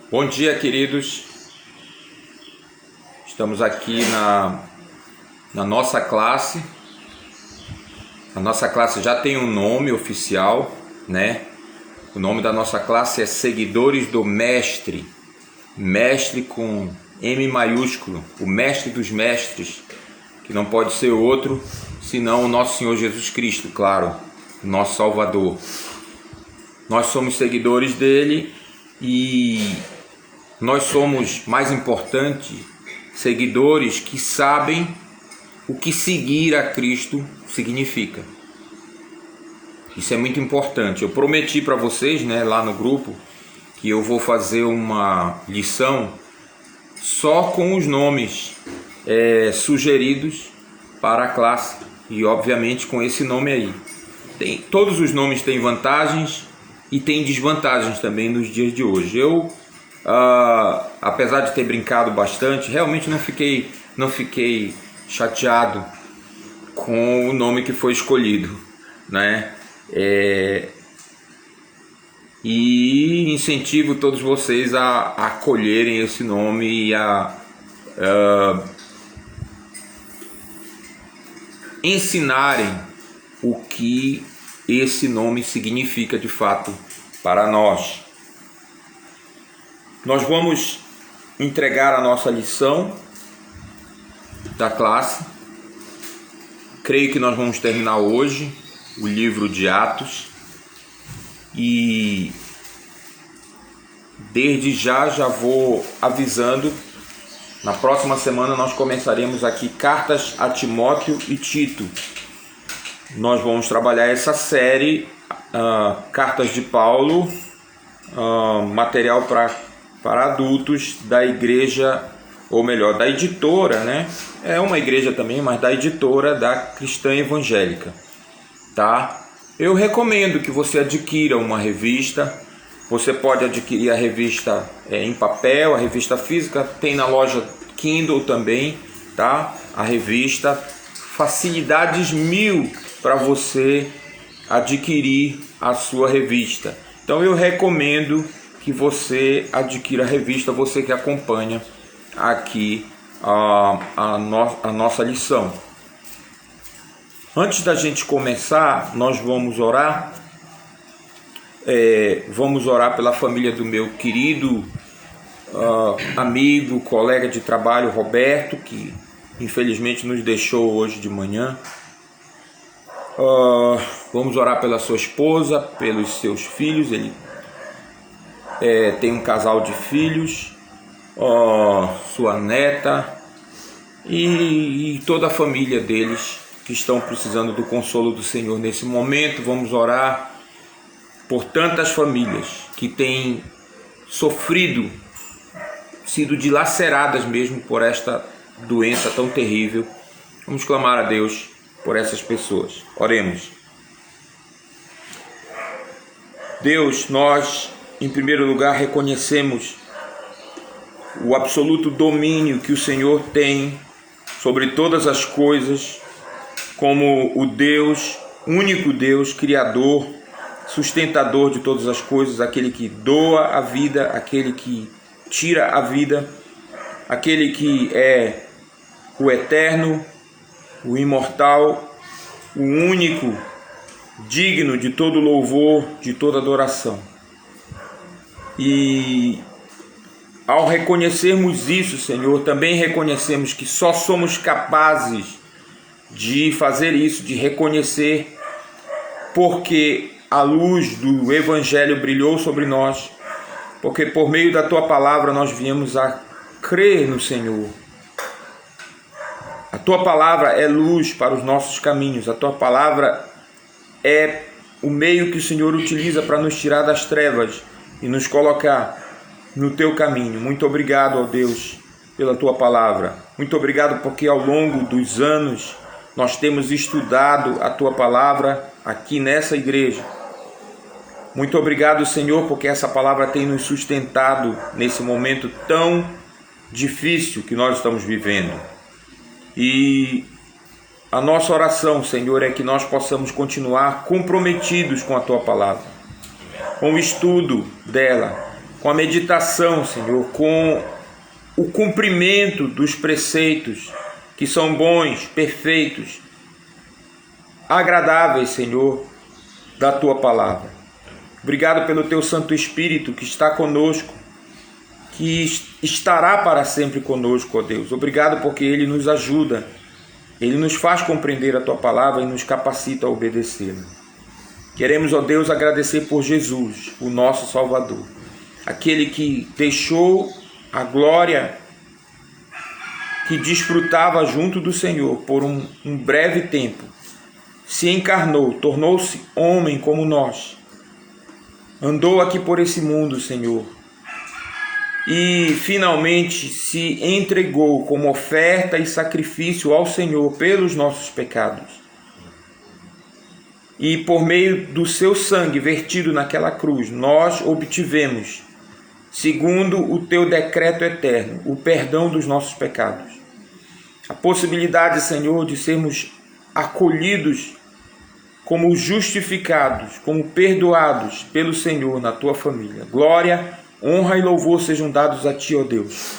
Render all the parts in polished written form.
Bom dia, queridos. Estamos aqui na nossa classe. A nossa classe já tem um nome oficial, né? O nome da nossa classe é Seguidores do Mestre. Mestre com M maiúsculo, o Mestre dos Mestres, que não pode ser outro senão o nosso Senhor Jesus Cristo, claro, nosso Salvador. Nós somos seguidores dele e nós somos, mais importante, seguidores que sabem o que seguir a Cristo significa. Isso é muito importante. Eu prometi para vocês, né, lá no grupo, que eu vou fazer uma lição só com os nomes sugeridos para a classe e, obviamente, com esse nome aí. Todos os nomes têm vantagens e têm desvantagens também nos dias de hoje. Eu, apesar de ter brincado bastante, realmente não fiquei chateado com o nome que foi escolhido, né? E incentivo todos vocês a acolherem esse nome e a ensinarem o que esse nome significa de fato para nós. Nós vamos entregar a nossa lição da classe. Creio que nós vamos terminar hoje o livro de Atos. E desde já vou avisando, na próxima semana nós começaremos aqui Cartas a Timóteo e Tito. Nós vamos trabalhar essa série, Cartas de Paulo, material para adultos da igreja, ou melhor, da editora, né? É uma igreja também, mas da editora da Cristã Evangélica, tá? Eu recomendo que você adquira uma revista. Você pode adquirir a revista em papel, a revista física, tem na loja Kindle também, tá? A revista, facilidades 1000 para você adquirir a sua revista. Então eu recomendo que você adquira a revista, você que acompanha aqui a nossa lição. Antes da gente começar, nós vamos orar. Vamos orar pela família do meu querido amigo, colega de trabalho, Roberto, que infelizmente nos deixou hoje de manhã. Vamos orar pela sua esposa, pelos seus filhos. Ele tem um casal de filhos, sua neta e toda a família deles que estão precisando do consolo do Senhor nesse momento. Vamos orar por tantas famílias que têm sofrido, sido dilaceradas mesmo por esta doença tão terrível. Vamos clamar a Deus por essas pessoas. Oremos. Deus, nós, em primeiro lugar, reconhecemos o absoluto domínio que o Senhor tem sobre todas as coisas, como o Deus, único Deus, Criador, sustentador de todas as coisas, aquele que doa a vida, aquele que tira a vida, aquele que é o eterno, o imortal, o único, digno de todo louvor, de toda adoração. E ao reconhecermos isso, Senhor, também reconhecemos que só somos capazes de fazer isso, de reconhecer, porque a luz do Evangelho brilhou sobre nós, porque por meio da Tua Palavra nós viemos a crer no Senhor. A Tua Palavra é luz para os nossos caminhos, a Tua Palavra é o meio que o Senhor utiliza para nos tirar das trevas e nos colocar no Teu caminho. Muito obrigado, ó Deus, pela Tua Palavra. Muito obrigado porque ao longo dos anos nós temos estudado a Tua Palavra aqui nessa igreja. Muito obrigado, Senhor, porque essa palavra tem nos sustentado nesse momento tão difícil que nós estamos vivendo. E a nossa oração, Senhor, é que nós possamos continuar comprometidos com a Tua Palavra, com o estudo dela, com com a meditação, Senhor, com o cumprimento dos preceitos que são bons, perfeitos, agradáveis, Senhor, da Tua palavra. Obrigado pelo Teu Santo Espírito que está conosco, que estará para sempre conosco, ó Deus. Obrigado porque Ele nos ajuda, Ele nos faz compreender a Tua palavra e nos capacita a obedecê-la. Queremos, ó Deus, agradecer por Jesus, o nosso Salvador, aquele que deixou a glória que desfrutava junto do Senhor por um breve tempo, se encarnou, tornou-se homem como nós, andou aqui por esse mundo, Senhor, e finalmente se entregou como oferta e sacrifício ao Senhor pelos nossos pecados. E por meio do seu sangue vertido naquela cruz, nós obtivemos, segundo o teu decreto eterno, o perdão dos nossos pecados. A possibilidade, Senhor, de sermos acolhidos como justificados, como perdoados pelo Senhor na tua família. Glória, honra e louvor sejam dados a ti, ó Deus,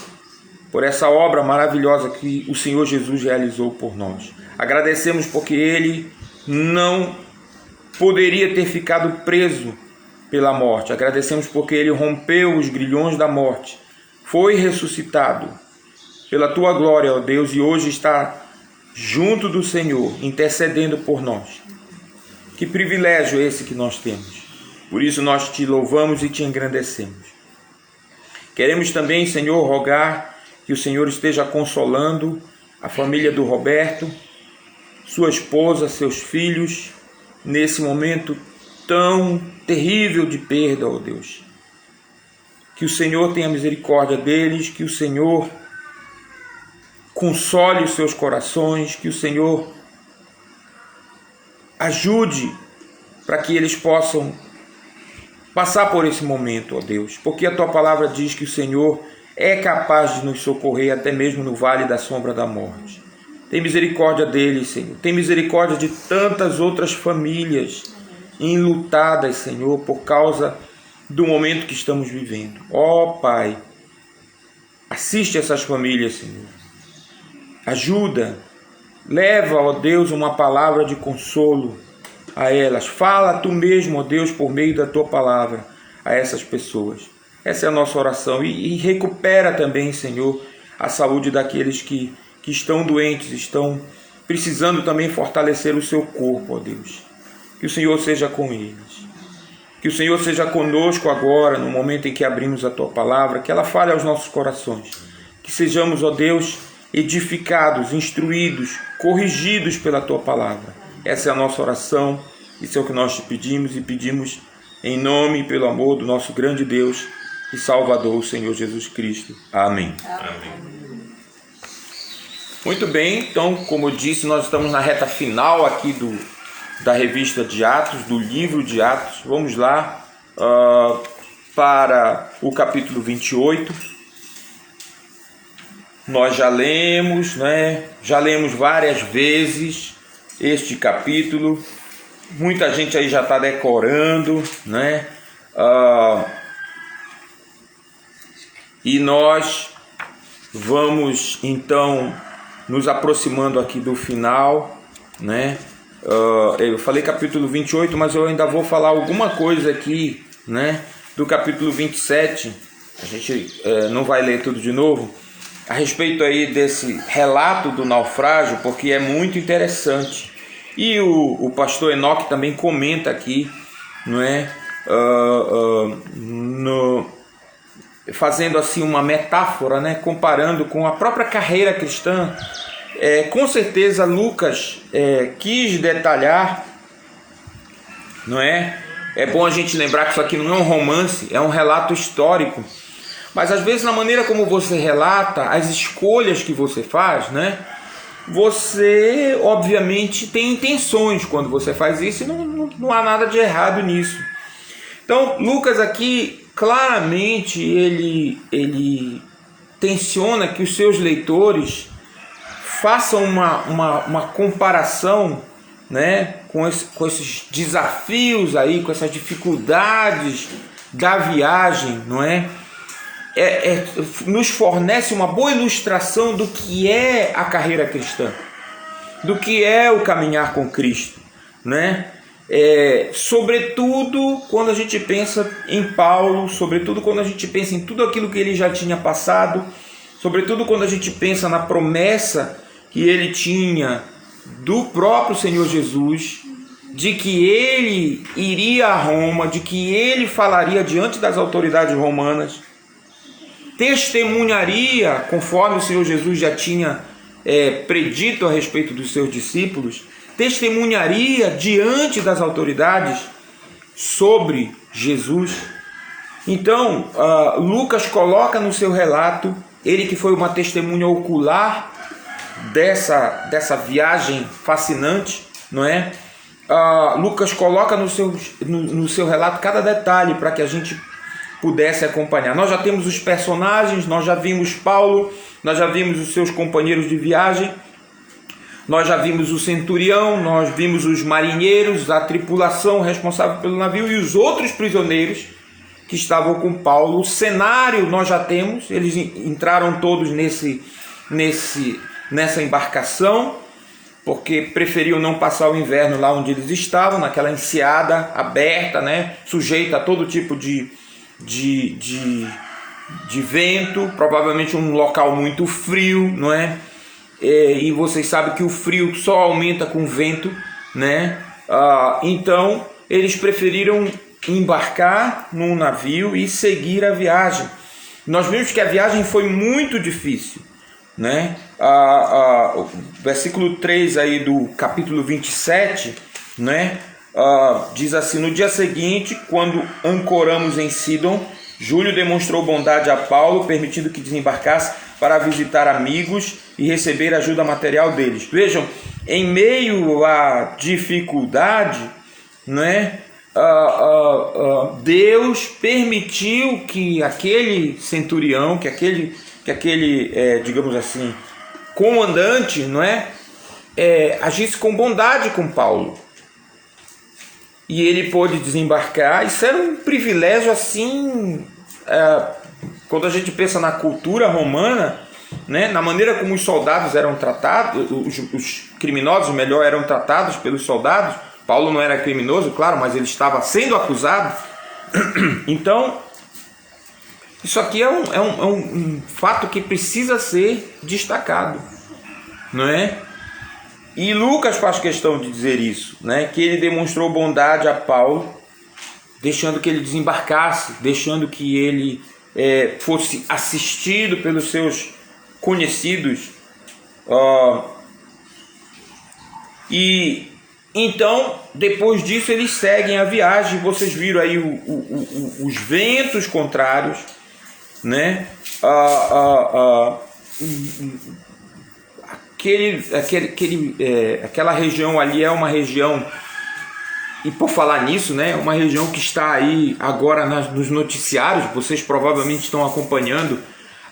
por essa obra maravilhosa que o Senhor Jesus realizou por nós. Agradecemos porque Ele não poderia ter ficado preso pela morte. Agradecemos porque Ele rompeu os grilhões da morte, foi ressuscitado pela Tua glória, ó Deus, e hoje está junto do Senhor, intercedendo por nós. Que privilégio esse que nós temos. Por isso nós Te louvamos e Te engrandecemos. Queremos também, Senhor, rogar que o Senhor esteja consolando a família do Roberto, sua esposa, seus filhos, nesse momento tão terrível de perda, ó Deus. Que o Senhor tenha misericórdia deles, que o Senhor console os seus corações, que o Senhor ajude para que eles possam passar por esse momento, ó Deus, porque a Tua palavra diz que o Senhor é capaz de nos socorrer até mesmo no vale da sombra da morte. Tem misericórdia deles, Senhor. Tem misericórdia de tantas outras famílias enlutadas, Senhor, por causa do momento que estamos vivendo. Ó Pai, assiste essas famílias, Senhor. Ajuda, leva, ó Deus, uma palavra de consolo a elas. Fala Tu mesmo, ó Deus, por meio da Tua palavra a essas pessoas. Essa é a nossa oração. E recupera também, Senhor, a saúde daqueles que estão doentes, estão precisando também fortalecer o seu corpo, ó Deus. Que o Senhor seja com eles. Que o Senhor seja conosco agora, no momento em que abrimos a Tua palavra, que ela fale aos nossos corações. Que sejamos, ó Deus, edificados, instruídos, corrigidos pela Tua palavra. Essa é a nossa oração, isso é o que nós Te pedimos e pedimos em nome e pelo amor do nosso grande Deus e Salvador, o Senhor Jesus Cristo. Amém. Amém. Muito bem, então, como eu disse, nós estamos na reta final aqui da revista de Atos, do livro de Atos. Vamos lá para o capítulo 28. Nós já lemos, né? Já lemos várias vezes este capítulo. Muita gente aí já está decorando, né? E nós vamos então nos aproximando aqui do final, né? Eu falei capítulo 28, mas eu ainda vou falar alguma coisa aqui, né? Do capítulo 27. A gente não vai ler tudo de novo, a respeito aí desse relato do naufrágio, porque é muito interessante. E o pastor Enoque também comenta aqui, não é? Fazendo assim uma metáfora, né? Comparando com a própria carreira cristã. Com certeza Lucas quis detalhar, não é? É bom a gente lembrar que isso aqui não é um romance, é um relato histórico. Mas às vezes na maneira como você relata, as escolhas que você faz, né? Você obviamente tem intenções quando você faz isso e não há nada de errado nisso. Então Lucas aqui claramente ele tenciona que os seus leitores façam uma comparação, né, com esses desafios aí, com essas dificuldades da viagem, não é? Nos fornece uma boa ilustração do que é a carreira cristã, do que é o caminhar com Cristo, né? Sobretudo quando a gente pensa em Paulo, sobretudo quando a gente pensa em tudo aquilo que ele já tinha passado, sobretudo quando a gente pensa na promessa que ele tinha do próprio Senhor Jesus, de que ele iria a Roma, de que ele falaria diante das autoridades romanas, testemunharia, conforme o Senhor Jesus já tinha predito a respeito dos seus discípulos, testemunharia diante das autoridades sobre Jesus. Então, Lucas coloca no seu relato, ele que foi uma testemunha ocular dessa viagem fascinante, não é? Lucas coloca no seu relato cada detalhe para que a gente pudesse acompanhar. Nós já temos os personagens, nós já vimos Paulo, nós já vimos os seus companheiros de viagem, nós já vimos o centurião, nós vimos os marinheiros, a tripulação responsável pelo navio e os outros prisioneiros que estavam com Paulo. O cenário nós já temos, eles entraram todos nessa embarcação, porque preferiam não passar o inverno lá onde eles estavam, naquela enseada aberta, né, sujeita a todo tipo de vento, provavelmente um local muito frio, não é? E vocês sabem que o frio só aumenta com vento, né? Então eles preferiram embarcar num navio e seguir a viagem. Nós vimos que a viagem foi muito difícil, né? O versículo 3 aí do capítulo 27, né? Diz assim: no dia seguinte, quando ancoramos em Sidon, Júlio demonstrou bondade a Paulo, permitindo que desembarcasse para visitar amigos e receber ajuda material deles. Vejam, em meio à dificuldade, né, Deus permitiu que aquele centurião, que aquele digamos assim, comandante, não é, agisse com bondade com Paulo. E ele pôde desembarcar. Isso era um privilégio assim, quando a gente pensa na cultura romana, né, na maneira como os soldados eram tratados, os criminosos, melhor, eram tratados pelos soldados. Paulo não era criminoso, claro, mas ele estava sendo acusado. Então, isso aqui é um fato que precisa ser destacado, não é? E Lucas faz questão de dizer isso, né? Que ele demonstrou bondade a Paulo, deixando que ele desembarcasse, deixando que ele fosse assistido pelos seus conhecidos. E então, depois disso, eles seguem a viagem. Vocês viram aí os ventos contrários, né? Aquela região ali é uma região, e por falar nisso, né, uma região que está aí agora nos noticiários. Vocês provavelmente estão acompanhando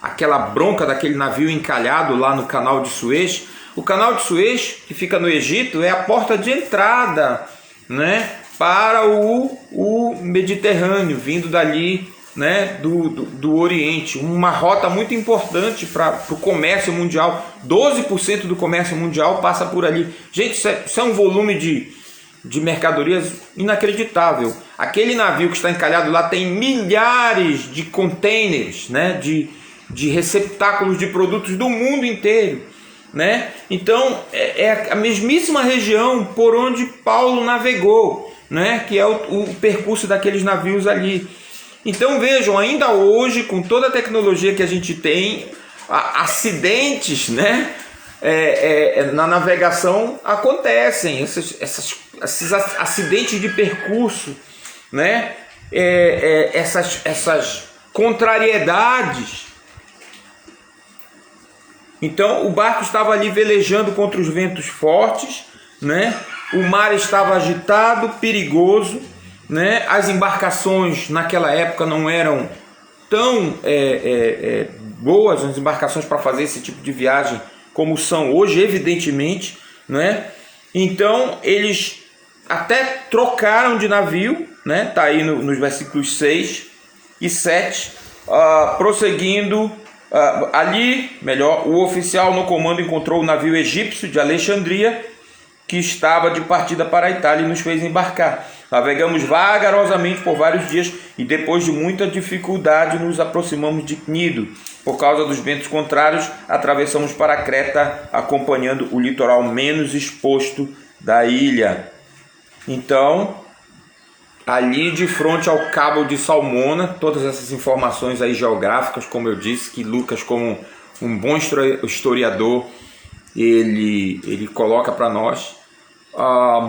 aquela bronca daquele navio encalhado lá no canal de Suez. O canal de Suez, que fica no Egito, é a porta de entrada, né, para o Mediterrâneo, vindo dali, né, do Oriente. Uma rota muito importante para o comércio mundial. 12% do comércio mundial passa por ali. Gente, isso é um volume de mercadorias inacreditável. Aquele navio que está encalhado lá tem milhares de containers, né, de receptáculos de produtos do mundo inteiro, né? Então é a mesmíssima região por onde Paulo navegou, né, que é o percurso daqueles navios ali. Então vejam, ainda hoje, com toda a tecnologia que a gente tem, acidentes, né, na navegação acontecem, esses acidentes de percurso, né, essas contrariedades. Então o barco estava ali velejando contra os ventos fortes, né, o mar estava agitado, perigoso, né? As embarcações naquela época não eram tão boas, as embarcações para fazer esse tipo de viagem como são hoje, evidentemente, né? Então eles até trocaram de navio, né? Está aí nos versículos 6 e 7, prosseguindo. O oficial no comando encontrou o navio egípcio de Alexandria, que estava de partida para a Itália, e nos fez embarcar. Navegamos vagarosamente por vários dias e depois de muita dificuldade nos aproximamos de Cnido. Por causa dos ventos contrários, atravessamos para Creta, acompanhando o litoral menos exposto da ilha. Então, ali de frente ao Cabo de Salmona, todas essas informações aí geográficas, como eu disse, que Lucas, como um bom historiador, ele coloca para nós.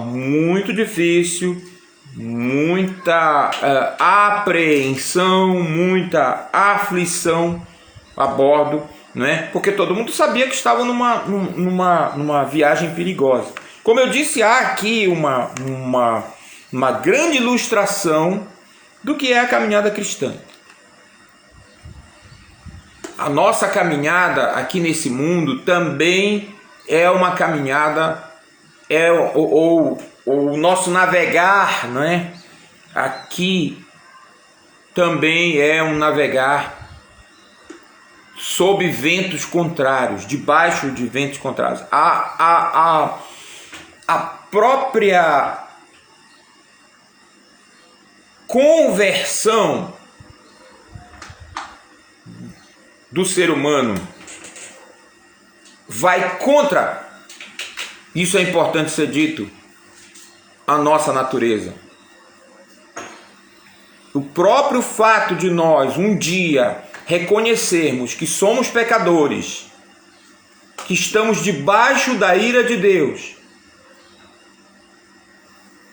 Muito difícil, muita apreensão, muita aflição a bordo, né? Porque todo mundo sabia que estava numa viagem perigosa. Como eu disse, há aqui uma grande ilustração do que é a caminhada cristã. A nossa caminhada aqui nesse mundo também é uma caminhada, o nosso navegar, não é? Aqui também é um navegar sob ventos contrários, debaixo de ventos contrários. A própria conversão do ser humano vai contra, isso é importante ser dito, a nossa natureza. O próprio fato de nós um dia reconhecermos que somos pecadores, que estamos debaixo da ira de Deus,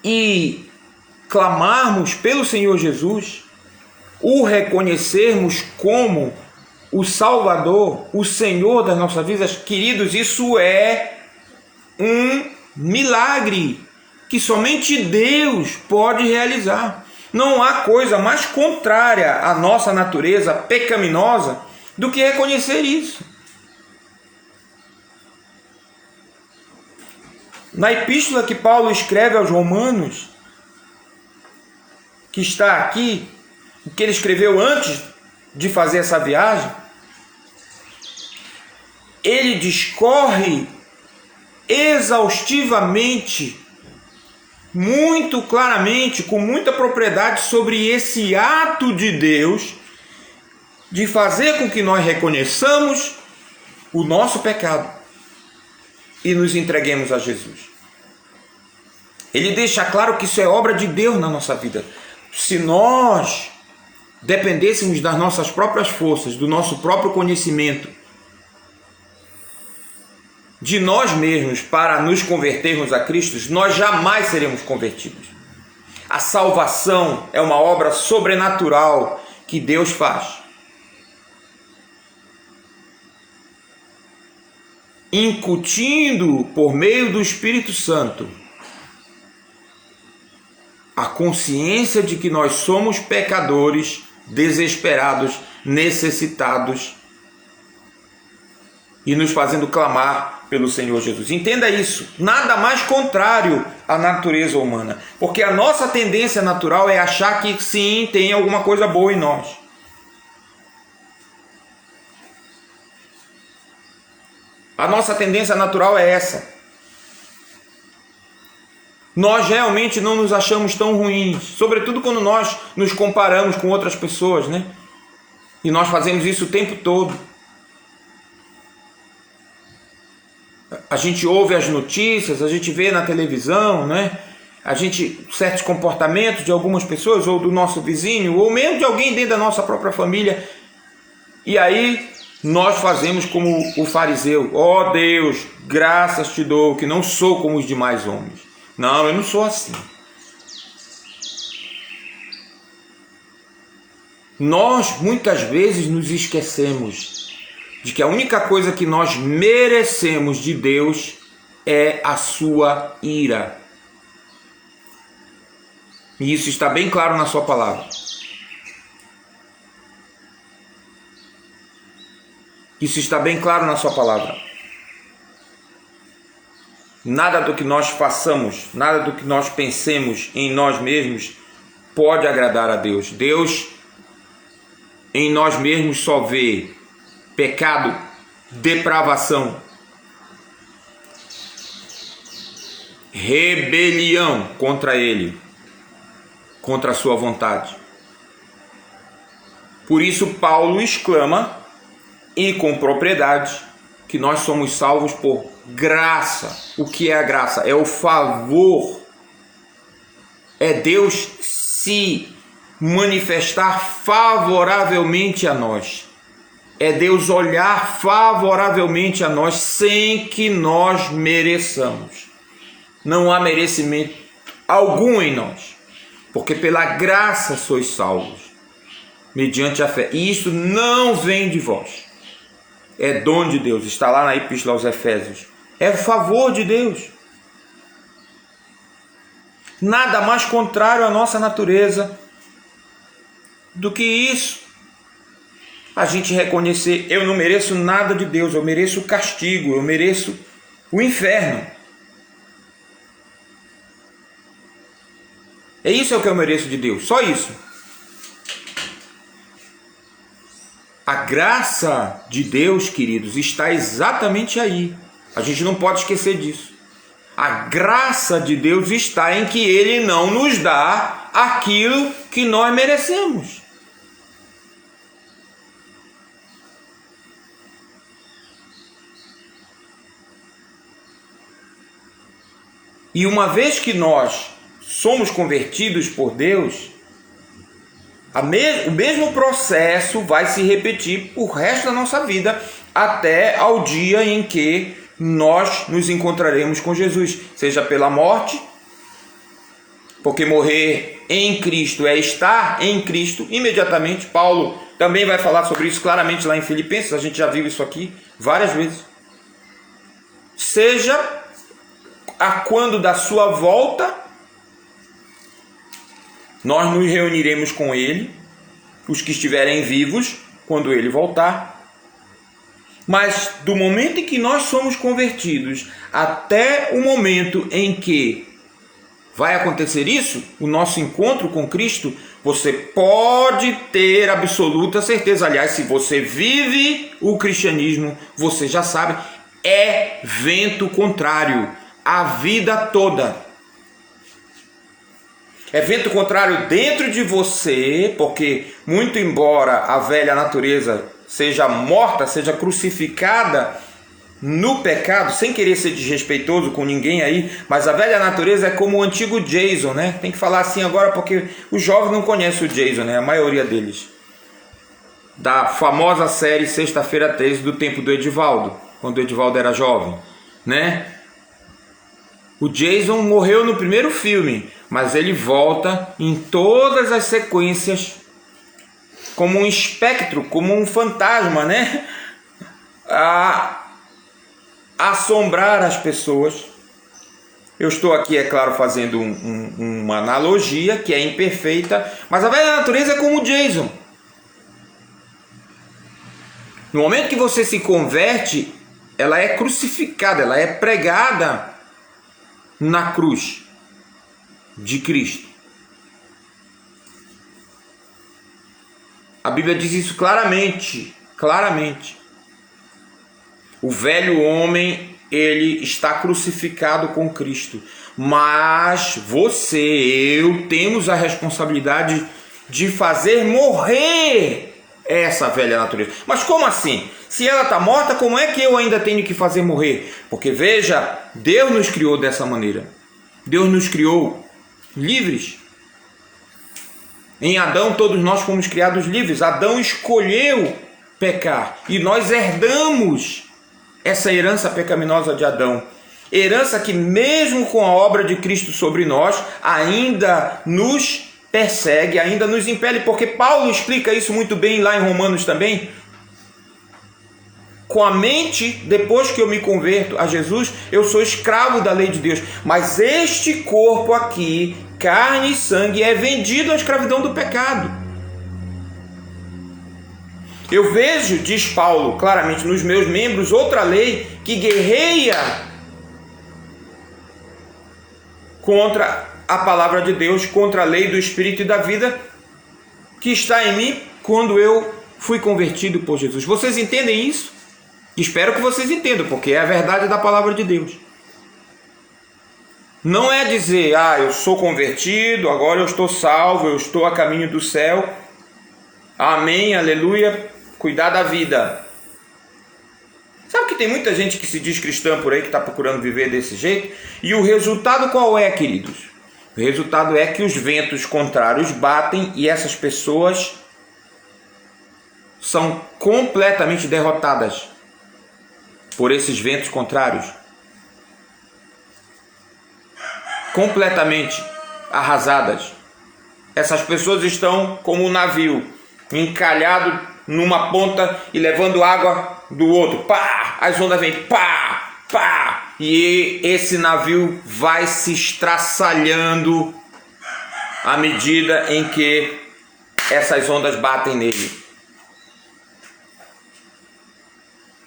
e clamarmos pelo Senhor Jesus, o reconhecermos como o Salvador, o Senhor das nossas vidas, queridos, isso é um milagre que somente Deus pode realizar. Não há coisa mais contrária à nossa natureza pecaminosa do que reconhecer isso. Na epístola que Paulo escreve aos Romanos, que está aqui, que ele escreveu antes de fazer essa viagem, ele discorre exaustivamente, muito claramente, com muita propriedade sobre esse ato de Deus de fazer com que nós reconheçamos o nosso pecado e nos entreguemos a Jesus. Ele deixa claro que isso é obra de Deus na nossa vida. Se nós dependêssemos das nossas próprias forças, do nosso próprio conhecimento, de nós mesmos para nos convertermos a Cristo, nós jamais seremos convertidos. A salvação é uma obra sobrenatural que Deus faz, incutindo por meio do Espírito Santo a consciência de que nós somos pecadores, desesperados, necessitados, e nos fazendo clamar pelo Senhor Jesus. Entenda isso, nada mais contrário à natureza humana, porque a nossa tendência natural é achar que sim, tem alguma coisa boa em nós. A nossa tendência natural é essa. Nós realmente não nos achamos tão ruins, sobretudo quando nós nos comparamos com outras pessoas, né? E nós fazemos isso o tempo todo. A gente ouve as notícias, a gente vê na televisão, né? Certos comportamentos de algumas pessoas, ou do nosso vizinho, ou mesmo de alguém dentro da nossa própria família. E aí nós fazemos como o fariseu: ó Deus, graças te dou que não sou como os demais homens. Não, eu não sou assim. Nós muitas vezes nos esquecemos de que a única coisa que nós merecemos de Deus é a sua ira. E isso está bem claro na sua palavra. Isso está bem claro na sua palavra. Nada do que nós façamos, nada do que nós pensemos em nós mesmos pode agradar a Deus. Deus em nós mesmos só vê pecado, depravação, rebelião contra Ele, contra a sua vontade. Por isso Paulo exclama, e com propriedade, que nós somos salvos por graça. O que é a graça? É o favor. É Deus se manifestar favoravelmente a nós. É Deus olhar favoravelmente a nós sem que nós mereçamos. Não há merecimento algum em nós, porque pela graça sois salvos, mediante a fé. E isso não vem de vós. É dom de Deus. Está lá na Epístola aos Efésios. É favor de Deus. Nada mais contrário à nossa natureza do que isso. A gente reconhecer, eu não mereço nada de Deus, eu mereço o castigo, eu mereço o inferno. É isso que eu mereço de Deus, só isso. A graça de Deus, queridos, está exatamente aí. A gente não pode esquecer disso. A graça de Deus está em que Ele não nos dá aquilo que nós merecemos. E uma vez que nós somos convertidos por Deus, o mesmo processo vai se repetir o resto da nossa vida, até ao dia em que nós nos encontraremos com Jesus, seja pela morte, porque morrer em Cristo é estar em Cristo imediatamente. Paulo também vai falar sobre isso claramente lá em Filipenses, a gente já viu isso aqui várias vezes. Seja a quando da sua volta, nós nos reuniremos com Ele, os que estiverem vivos, quando Ele voltar. Mas do momento em que nós somos convertidos até o momento em que vai acontecer isso, o nosso encontro com Cristo, você pode ter absoluta certeza. Aliás, se você vive o cristianismo, você já sabe, é vento contrário a vida toda. É vento contrário dentro de você, porque muito embora a velha natureza seja morta, seja crucificada no pecado, sem querer ser desrespeitoso com ninguém aí, mas a velha natureza é como o antigo Jason, né? Tem que falar assim agora porque os jovens não conhecem o Jason, né? A maioria deles. Da famosa série Sexta-feira 13 do tempo do Edivaldo, quando o Edivaldo era jovem, né? O Jason morreu no primeiro filme, mas ele volta em todas as sequências como um espectro, como um fantasma, né? A assombrar as pessoas. Eu estou aqui, é claro, fazendo uma analogia que é imperfeita, mas a velha natureza é como o Jason. No momento que você se converte, ela é crucificada, ela é pregada na cruz de Cristo. A Bíblia diz isso claramente, claramente. O velho homem, ele está crucificado com Cristo. Mas você, eu, temos a responsabilidade de fazer morrer essa velha natureza. Mas como assim? Se ela está morta, como é que eu ainda tenho que fazer morrer? Porque veja, Deus nos criou dessa maneira. Deus nos criou livres. Em Adão todos nós fomos criados livres. Adão escolheu pecar e nós herdamos essa herança pecaminosa de Adão. Herança que mesmo com a obra de Cristo sobre nós ainda nos persegue, ainda nos impele, porque Paulo explica isso muito bem lá em Romanos também. Com a mente, depois que eu me converto a Jesus, eu sou escravo da lei de Deus. Mas este corpo aqui, carne e sangue, é vendido à escravidão do pecado. Eu vejo, diz Paulo claramente, nos meus membros outra lei que guerreia contra a palavra de Deus, contra a lei do Espírito e da vida que está em mim quando eu fui convertido por Jesus. Vocês entendem isso? Espero que vocês entendam, porque é a verdade da palavra de Deus. Não é dizer, eu sou convertido, agora eu estou salvo, eu estou a caminho do céu. Amém, aleluia, cuidar da vida. Sabe que tem muita gente que se diz cristã por aí, que está procurando viver desse jeito? E o resultado qual é, queridos? O resultado é que os ventos contrários batem e essas pessoas são completamente derrotadas por esses ventos contrários. Completamente arrasadas. Essas pessoas estão como um navio, encalhado numa ponta e levando água do outro. Pá! As ondas vêm, pá! Pá! E esse navio vai se estraçalhando à medida em que essas ondas batem nele.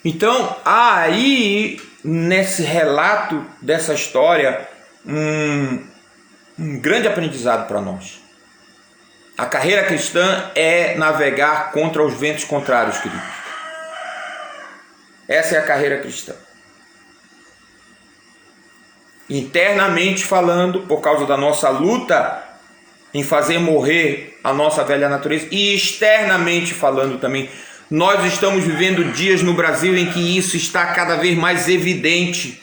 Então, há aí, nesse relato dessa história, um grande aprendizado para nós. A carreira cristã é navegar contra os ventos contrários, queridos. Essa é a carreira cristã. Internamente falando, por causa da nossa luta em fazer morrer a nossa velha natureza, e externamente falando também, nós estamos vivendo dias no Brasil em que isso está cada vez mais evidente.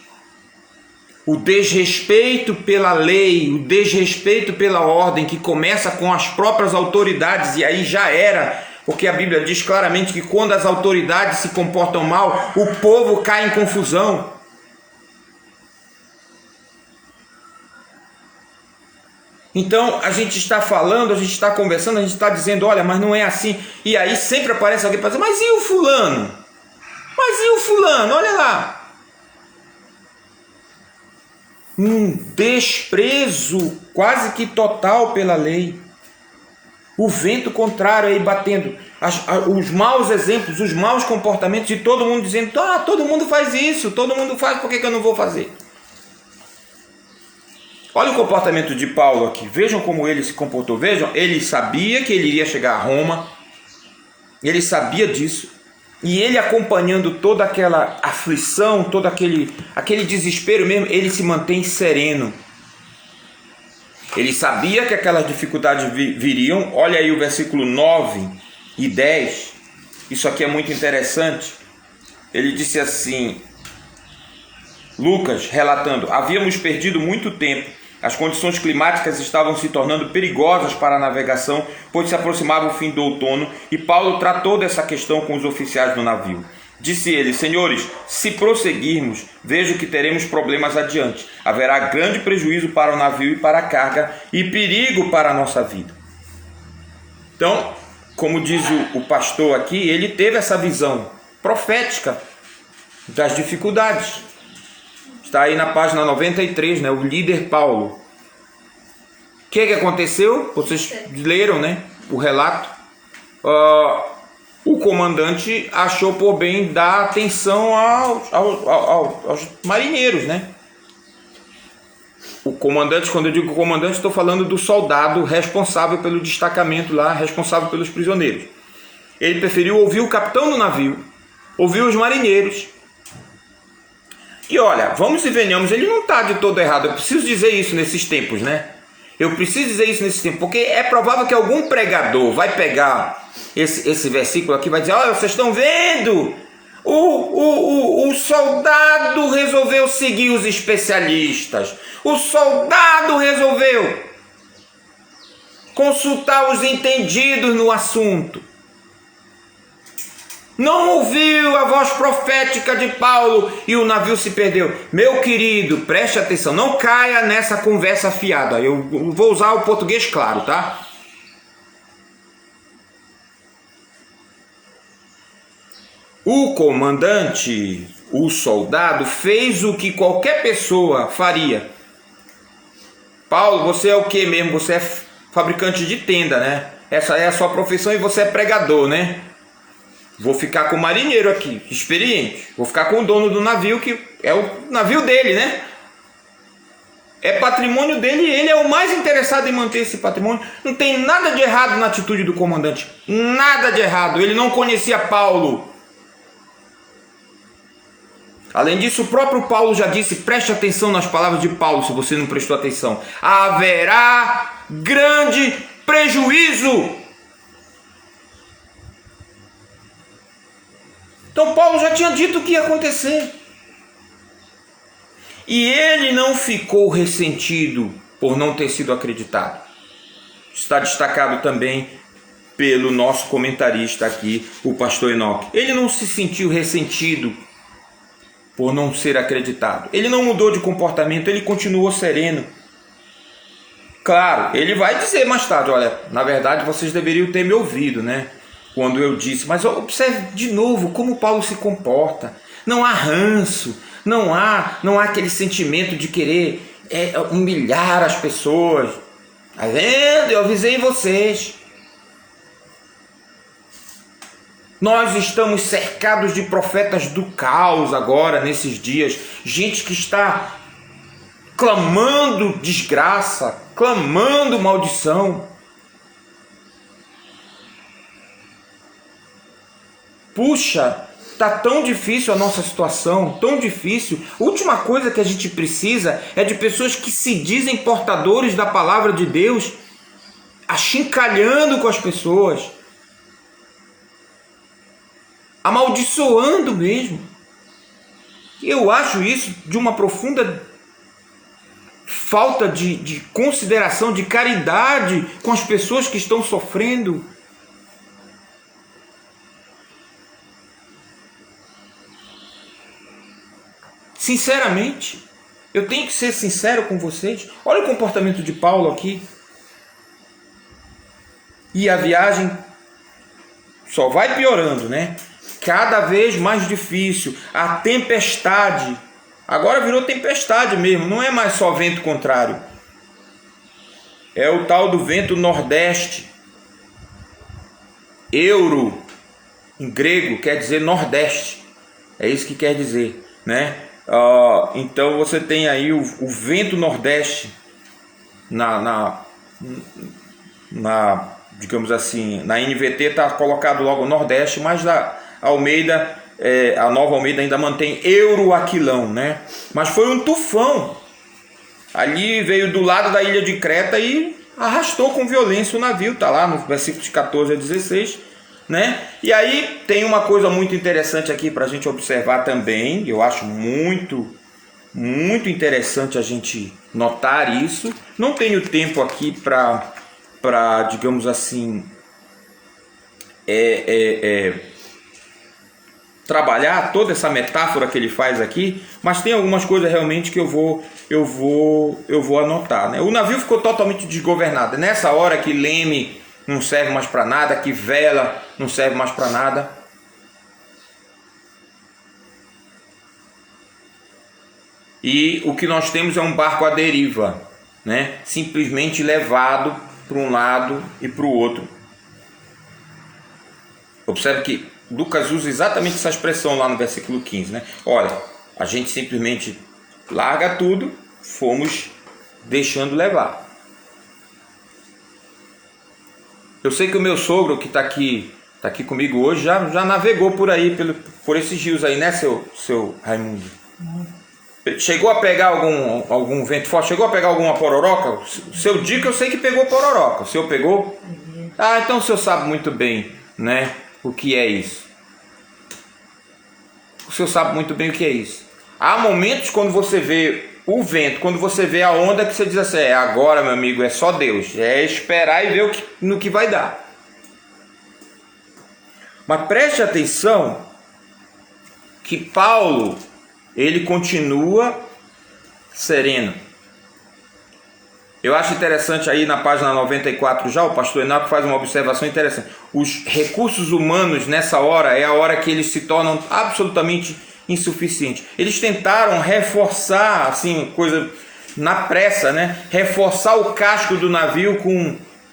O desrespeito pela lei, o desrespeito pela ordem, que começa com as próprias autoridades, e aí já era, porque a Bíblia diz claramente que quando as autoridades se comportam mal, o povo cai em confusão. Então a gente está falando, a gente está conversando, a gente está dizendo, olha, mas não é assim. E aí sempre aparece alguém para dizer, mas e o fulano? Mas e o fulano? Olha lá. Um desprezo quase que total pela lei. O vento contrário aí batendo. Os maus exemplos, os maus comportamentos de todo mundo dizendo, todo mundo faz isso, todo mundo faz, por que eu não vou fazer? Olha o comportamento de Paulo aqui. Vejam como ele se comportou. Vejam, ele sabia que ele iria chegar a Roma. Ele sabia disso. E ele acompanhando toda aquela aflição, todo aquele desespero mesmo, ele se mantém sereno. Ele sabia que aquelas dificuldades viriam. Olha aí o versículo 9 e 10. Isso aqui é muito interessante. Ele disse assim, Lucas relatando, havíamos perdido muito tempo. As condições climáticas estavam se tornando perigosas para a navegação, pois se aproximava o fim do outono, e Paulo tratou dessa questão com os oficiais do navio. Disse ele, senhores, se prosseguirmos, vejo que teremos problemas adiante. Haverá grande prejuízo para o navio e para a carga, e perigo para a nossa vida. Então, como diz o pastor aqui, ele teve essa visão profética das dificuldades. Está aí na página 93, né? O líder Paulo. O que aconteceu? Vocês leram, né? O relato. O comandante achou por bem dar atenção aos marinheiros, né? O comandante, quando eu digo comandante, estou falando do soldado responsável pelo destacamento lá, responsável pelos prisioneiros. Ele preferiu ouvir o capitão do navio, ouvir os marinheiros. E olha, vamos e venhamos, ele não está de todo errado. Eu preciso dizer isso nesses tempos, né? Eu preciso dizer isso nesses tempos, porque é provável que algum pregador vai pegar esse versículo aqui e vai dizer, olha, vocês estão vendo? O soldado resolveu seguir os especialistas. O soldado resolveu consultar os entendidos no assunto. Não ouviu a voz profética de Paulo e o navio se perdeu. Meu querido, preste atenção, não caia nessa conversa fiada. Eu vou usar o português claro, tá? O comandante, o soldado, fez o que qualquer pessoa faria. Paulo, você é o que mesmo? Você é fabricante de tenda, né? Essa é a sua profissão e você é pregador, né? Vou ficar com o marinheiro aqui, experiente. Vou ficar com o dono do navio, que é o navio dele, né? É patrimônio dele e ele é o mais interessado em manter esse patrimônio. Não tem nada de errado na atitude do comandante. Nada de errado. Ele não conhecia Paulo. Além disso, o próprio Paulo já disse, preste atenção nas palavras de Paulo, se você não prestou atenção. Haverá grande prejuízo. Então Paulo já tinha dito o que ia acontecer. E ele não ficou ressentido por não ter sido acreditado. Está destacado também pelo nosso comentarista aqui, o pastor Enoque. Ele não se sentiu ressentido por não ser acreditado. Ele não mudou de comportamento, ele continuou sereno. Claro, ele vai dizer mais tarde, olha, na verdade vocês deveriam ter me ouvido, né? Quando eu disse, mas observe de novo como Paulo se comporta. Não há ranço, não há aquele sentimento de querer humilhar as pessoas. Tá vendo? Eu avisei vocês. Nós estamos cercados de profetas do caos agora, nesses dias. Gente que está clamando desgraça, clamando maldição. Puxa, está tão difícil a nossa situação, tão difícil. A última coisa que a gente precisa é de pessoas que se dizem portadores da palavra de Deus, achincalhando com as pessoas, amaldiçoando mesmo. Eu acho isso de uma profunda falta de consideração, de caridade com as pessoas que estão sofrendo. Sinceramente, eu tenho que ser sincero com vocês. Olha o comportamento de Paulo aqui. E a viagem só vai piorando, né? Cada vez mais difícil. A tempestade. Agora virou tempestade mesmo. Não é mais só vento contrário. É o tal do vento nordeste. Euro, em grego, quer dizer nordeste. É isso que quer dizer, né? Então você tem aí o vento nordeste digamos assim, na NVT está colocado logo nordeste, mas a Almeida, a Nova Almeida ainda mantém Euroaquilão, né? Mas foi um tufão, ali veio do lado da ilha de Creta e arrastou com violência o navio, está lá nos versículos 14 a 16, né? E aí tem uma coisa muito interessante aqui para a gente observar também, eu acho muito interessante a gente notar isso. Não tenho tempo aqui para digamos assim, trabalhar toda essa metáfora que ele faz aqui, mas tem algumas coisas realmente que eu vou anotar, né? O navio ficou totalmente desgovernado. Nessa hora que leme não serve mais para nada, que vela não serve mais para nada. E o que nós temos é um barco à deriva, né? Simplesmente levado para um lado e para o outro. Observe que Lucas usa exatamente essa expressão lá no versículo 15, né? Olha, a gente simplesmente larga tudo, fomos deixando levar. Eu sei que o meu sogro, que está aqui comigo hoje, já navegou por aí, por esses rios aí, né, seu Raimundo? Chegou a pegar algum vento forte? Chegou a pegar alguma pororoca? O seu Dico eu sei que pegou pororoca. O senhor pegou? Ah, então o senhor sabe muito bem, né, o que é isso. O senhor sabe muito bem o que é isso. Há momentos quando você vê o vento, quando você vê a onda, que você diz assim, agora, meu amigo, é só Deus. É esperar e ver no que vai dar. Mas preste atenção que Paulo, ele continua sereno. Eu acho interessante aí na página 94 já, o pastor Enoque faz uma observação interessante. Os recursos humanos nessa hora é a hora que eles se tornam absolutamente insuficientes. Eles tentaram reforçar, assim, coisa na pressa, né? Reforçar o casco do navio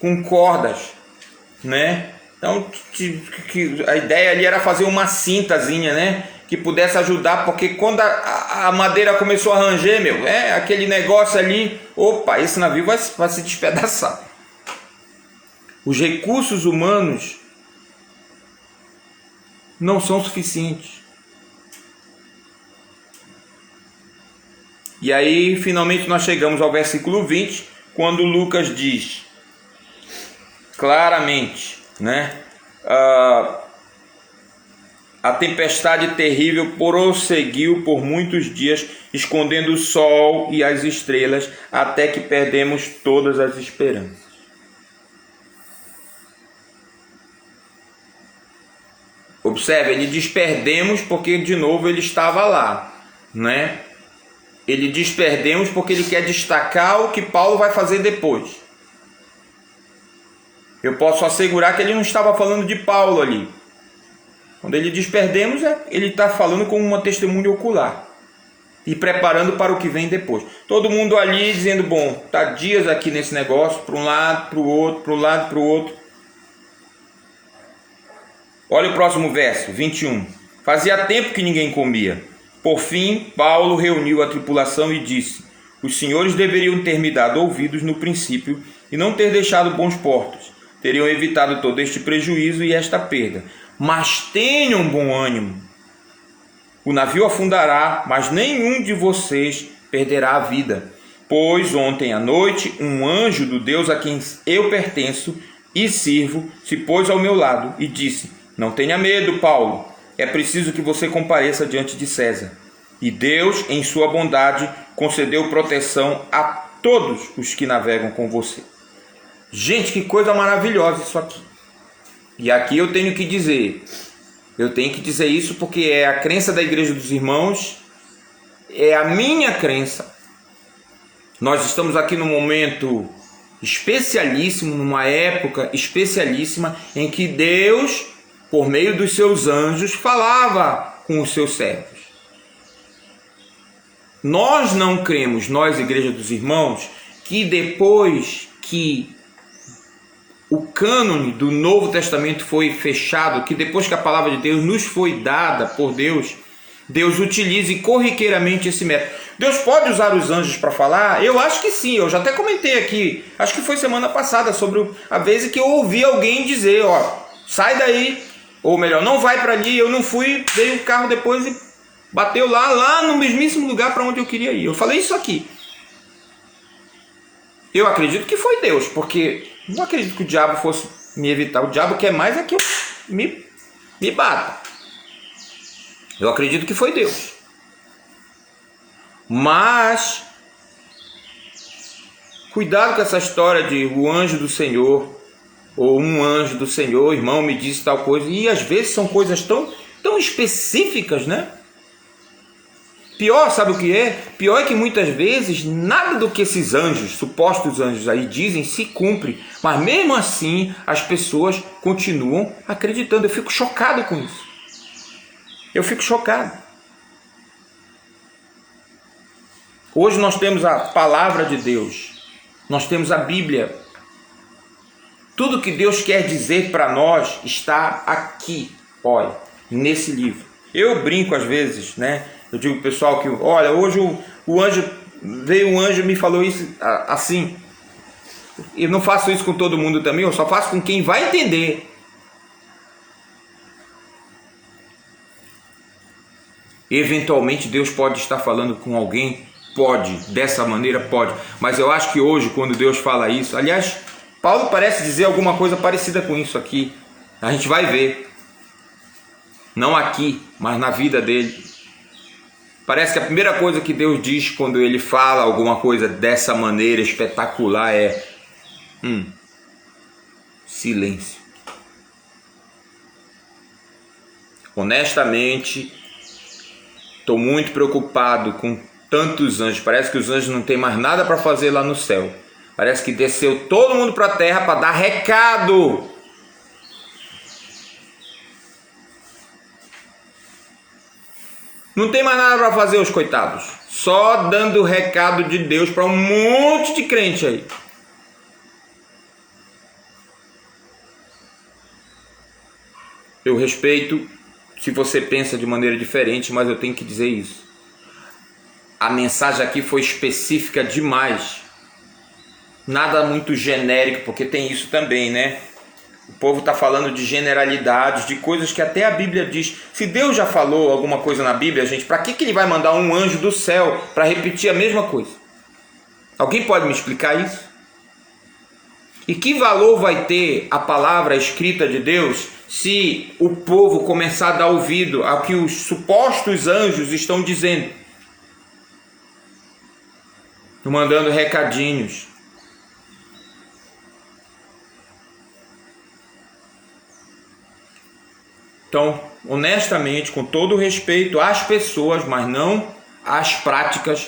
com cordas, né? Então a ideia ali era fazer uma cintazinha, né? que pudesse ajudar, porque quando a madeira começou a ranger, aquele negócio ali, opa, esse navio vai se despedaçar. Os recursos humanos não são suficientes. E aí, finalmente, nós chegamos ao versículo 20, quando Lucas diz claramente, né? A tempestade terrível prosseguiu por muitos dias, escondendo o sol e as estrelas, até que perdemos todas as esperanças. Observe, ele diz perdemos porque de novo ele estava lá, né? Ele diz perdemos porque ele quer destacar o que Paulo vai fazer depois. Eu posso assegurar que ele não estava falando de Paulo ali. Quando ele diz perdemos, ele está falando como uma testemunha ocular e preparando para o que vem depois. Todo mundo ali dizendo, bom, está dias aqui nesse negócio, para um lado, para o outro, para um lado, para o outro. Olha o próximo verso, 21. Fazia tempo que ninguém comia. Por fim, Paulo reuniu a tripulação e disse: os senhores deveriam ter me dado ouvidos no princípio e não ter deixado bons portos. Teriam evitado todo este prejuízo e esta perda. Mas tenham bom ânimo. O navio afundará, mas nenhum de vocês perderá a vida. Pois ontem à noite um anjo do Deus a quem eu pertenço e sirvo se pôs ao meu lado e disse: não tenha medo, Paulo. É preciso que você compareça diante de César. E Deus, em sua bondade, concedeu proteção a todos os que navegam com você. Gente, que coisa maravilhosa isso aqui. E aqui eu tenho que dizer isso porque é a crença da Igreja dos Irmãos, é a minha crença. Nós estamos aqui num momento especialíssimo, numa época especialíssima em que Deus, por meio dos seus anjos, falava com os seus servos. Nós não cremos, nós, Igreja dos Irmãos, que depois que o cânone do Novo Testamento foi fechado, que depois que a palavra de Deus nos foi dada por Deus, Deus utilize corriqueiramente esse método. Deus pode usar os anjos para falar? Eu acho que sim, eu já até comentei aqui, acho que foi semana passada, sobre a vez em que eu ouvi alguém dizer, sai daí, ou melhor, não vai para ali, eu não fui, veio um carro depois e bateu lá no mesmíssimo lugar para onde eu queria ir. Eu falei isso aqui. Eu acredito que foi Deus, porque não acredito que o diabo fosse me evitar. O diabo quer mais é que eu me bata. Eu acredito que foi Deus. Mas cuidado com essa história de o anjo do Senhor, ou um anjo do Senhor, irmão, me disse tal coisa. E às vezes são coisas tão específicas, né? Pior, sabe o que é? Pior é que muitas vezes nada do que esses anjos, supostos anjos aí dizem, se cumpre. Mas mesmo assim as pessoas continuam acreditando. Eu fico chocado com isso. Eu fico chocado. Hoje nós temos a palavra de Deus. Nós temos a Bíblia. Tudo que Deus quer dizer para nós está aqui, olha, nesse livro. Eu brinco às vezes, né? Eu digo pro pessoal que, olha, hoje veio um anjo e me falou isso assim. Eu não faço isso com todo mundo também, eu só faço com quem vai entender. Eventualmente Deus pode estar falando com alguém, pode, dessa maneira pode. Mas eu acho que hoje, quando Deus fala isso, aliás, Paulo parece dizer alguma coisa parecida com isso aqui. A gente vai ver. Não aqui, mas na vida dele. Parece que a primeira coisa que Deus diz quando ele fala alguma coisa dessa maneira espetacular é silêncio. Honestamente, estou muito preocupado com tantos anjos. Parece que os anjos não têm mais nada para fazer lá no céu. Parece que desceu todo mundo para a terra para dar recado. Não tem mais nada para fazer os coitados. Só dando o recado de Deus para um monte de crente aí. Eu respeito se você pensa de maneira diferente, mas eu tenho que dizer isso. A mensagem aqui foi específica demais. Nada muito genérico, porque tem isso também, né? O povo está falando de generalidades, de coisas que até a Bíblia diz. Se Deus já falou alguma coisa na Bíblia, gente, para que ele vai mandar um anjo do céu para repetir a mesma coisa? Alguém pode me explicar isso? E que valor vai ter a palavra escrita de Deus se o povo começar a dar ouvido ao que os supostos anjos estão dizendo? Mandando recadinhos. Então, honestamente, com todo o respeito às pessoas, mas não às práticas,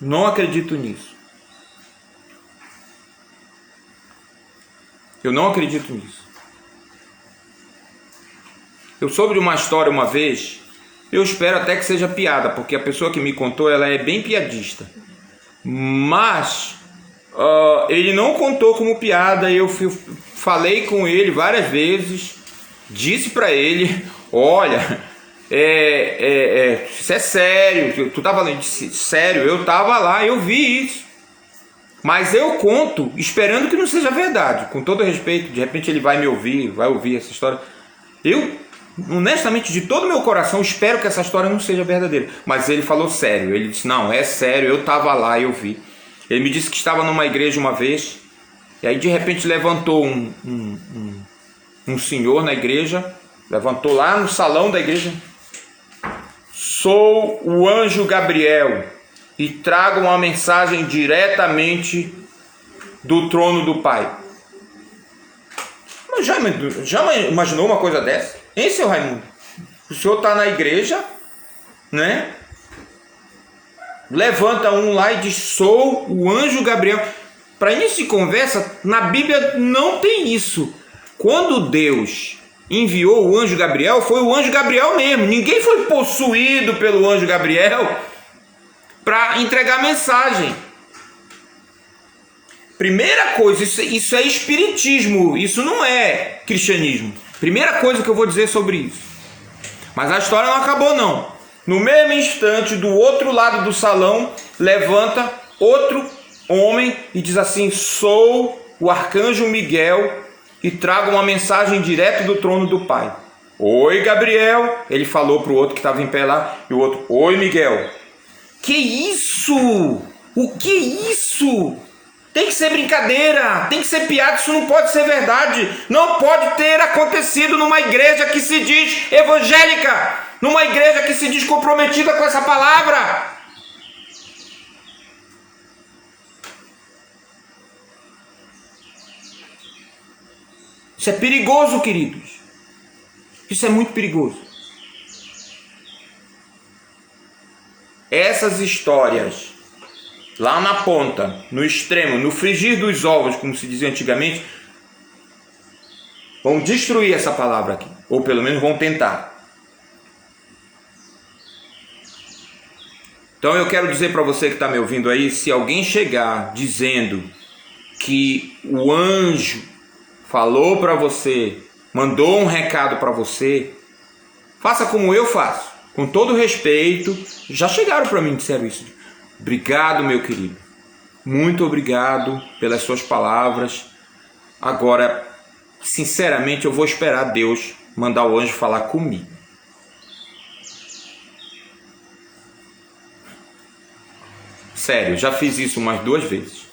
não acredito nisso. Eu não acredito nisso. Eu soube de uma história uma vez, eu espero até que seja piada, porque a pessoa que me contou, ela é bem piadista. Mas ele não contou como piada, eu falei com ele várias vezes, disse para ele, olha, isso é sério, tu tá falando sério, eu tava lá, eu vi isso. Mas eu conto esperando que não seja verdade, com todo respeito, de repente ele vai me ouvir, vai ouvir essa história. Eu, honestamente, de todo o meu coração, espero que essa história não seja verdadeira. Mas ele falou sério, ele disse, não, é sério, eu estava lá, eu vi. Ele me disse que estava numa igreja uma vez, e aí de repente levantou um senhor na igreja, levantou lá no salão da igreja, sou o anjo Gabriel, e trago uma mensagem diretamente do trono do Pai. Mas já imaginou uma coisa dessa? Hein, seu Raimundo? O senhor está na igreja, né? Levanta um lá e diz, sou o anjo Gabriel. Para início de conversa, na Bíblia não tem isso. Quando Deus enviou o anjo Gabriel, foi o anjo Gabriel mesmo. Ninguém foi possuído pelo anjo Gabriel para entregar mensagem. Primeira coisa, isso é espiritismo, isso não é cristianismo. Primeira coisa que eu vou dizer sobre isso. Mas a história não acabou não. No mesmo instante, do outro lado do salão, levanta outro homem e diz assim, sou o arcanjo Miguel e trago uma mensagem direto do trono do Pai. Oi, Gabriel. Ele falou para o outro que estava em pé lá, e o outro, oi, Miguel. Que isso? O que é isso? Tem que ser brincadeira, tem que ser piada, isso não pode ser verdade. Não pode ter acontecido numa igreja que se diz evangélica, numa igreja que se diz comprometida com essa palavra. Isso é perigoso, queridos. Isso é muito perigoso. Essas histórias, lá na ponta, no extremo, no frigir dos ovos, como se dizia antigamente, vão destruir essa palavra aqui. Ou pelo menos vão tentar. Então eu quero dizer para você que está me ouvindo aí, se alguém chegar dizendo que o anjo falou para você, mandou um recado para você, faça como eu faço. Com todo respeito, já chegaram para mim e disseram isso. Obrigado, meu querido. Muito obrigado pelas suas palavras. Agora, sinceramente, eu vou esperar Deus mandar o anjo falar comigo. Sério, já fiz isso umas 2 vezes.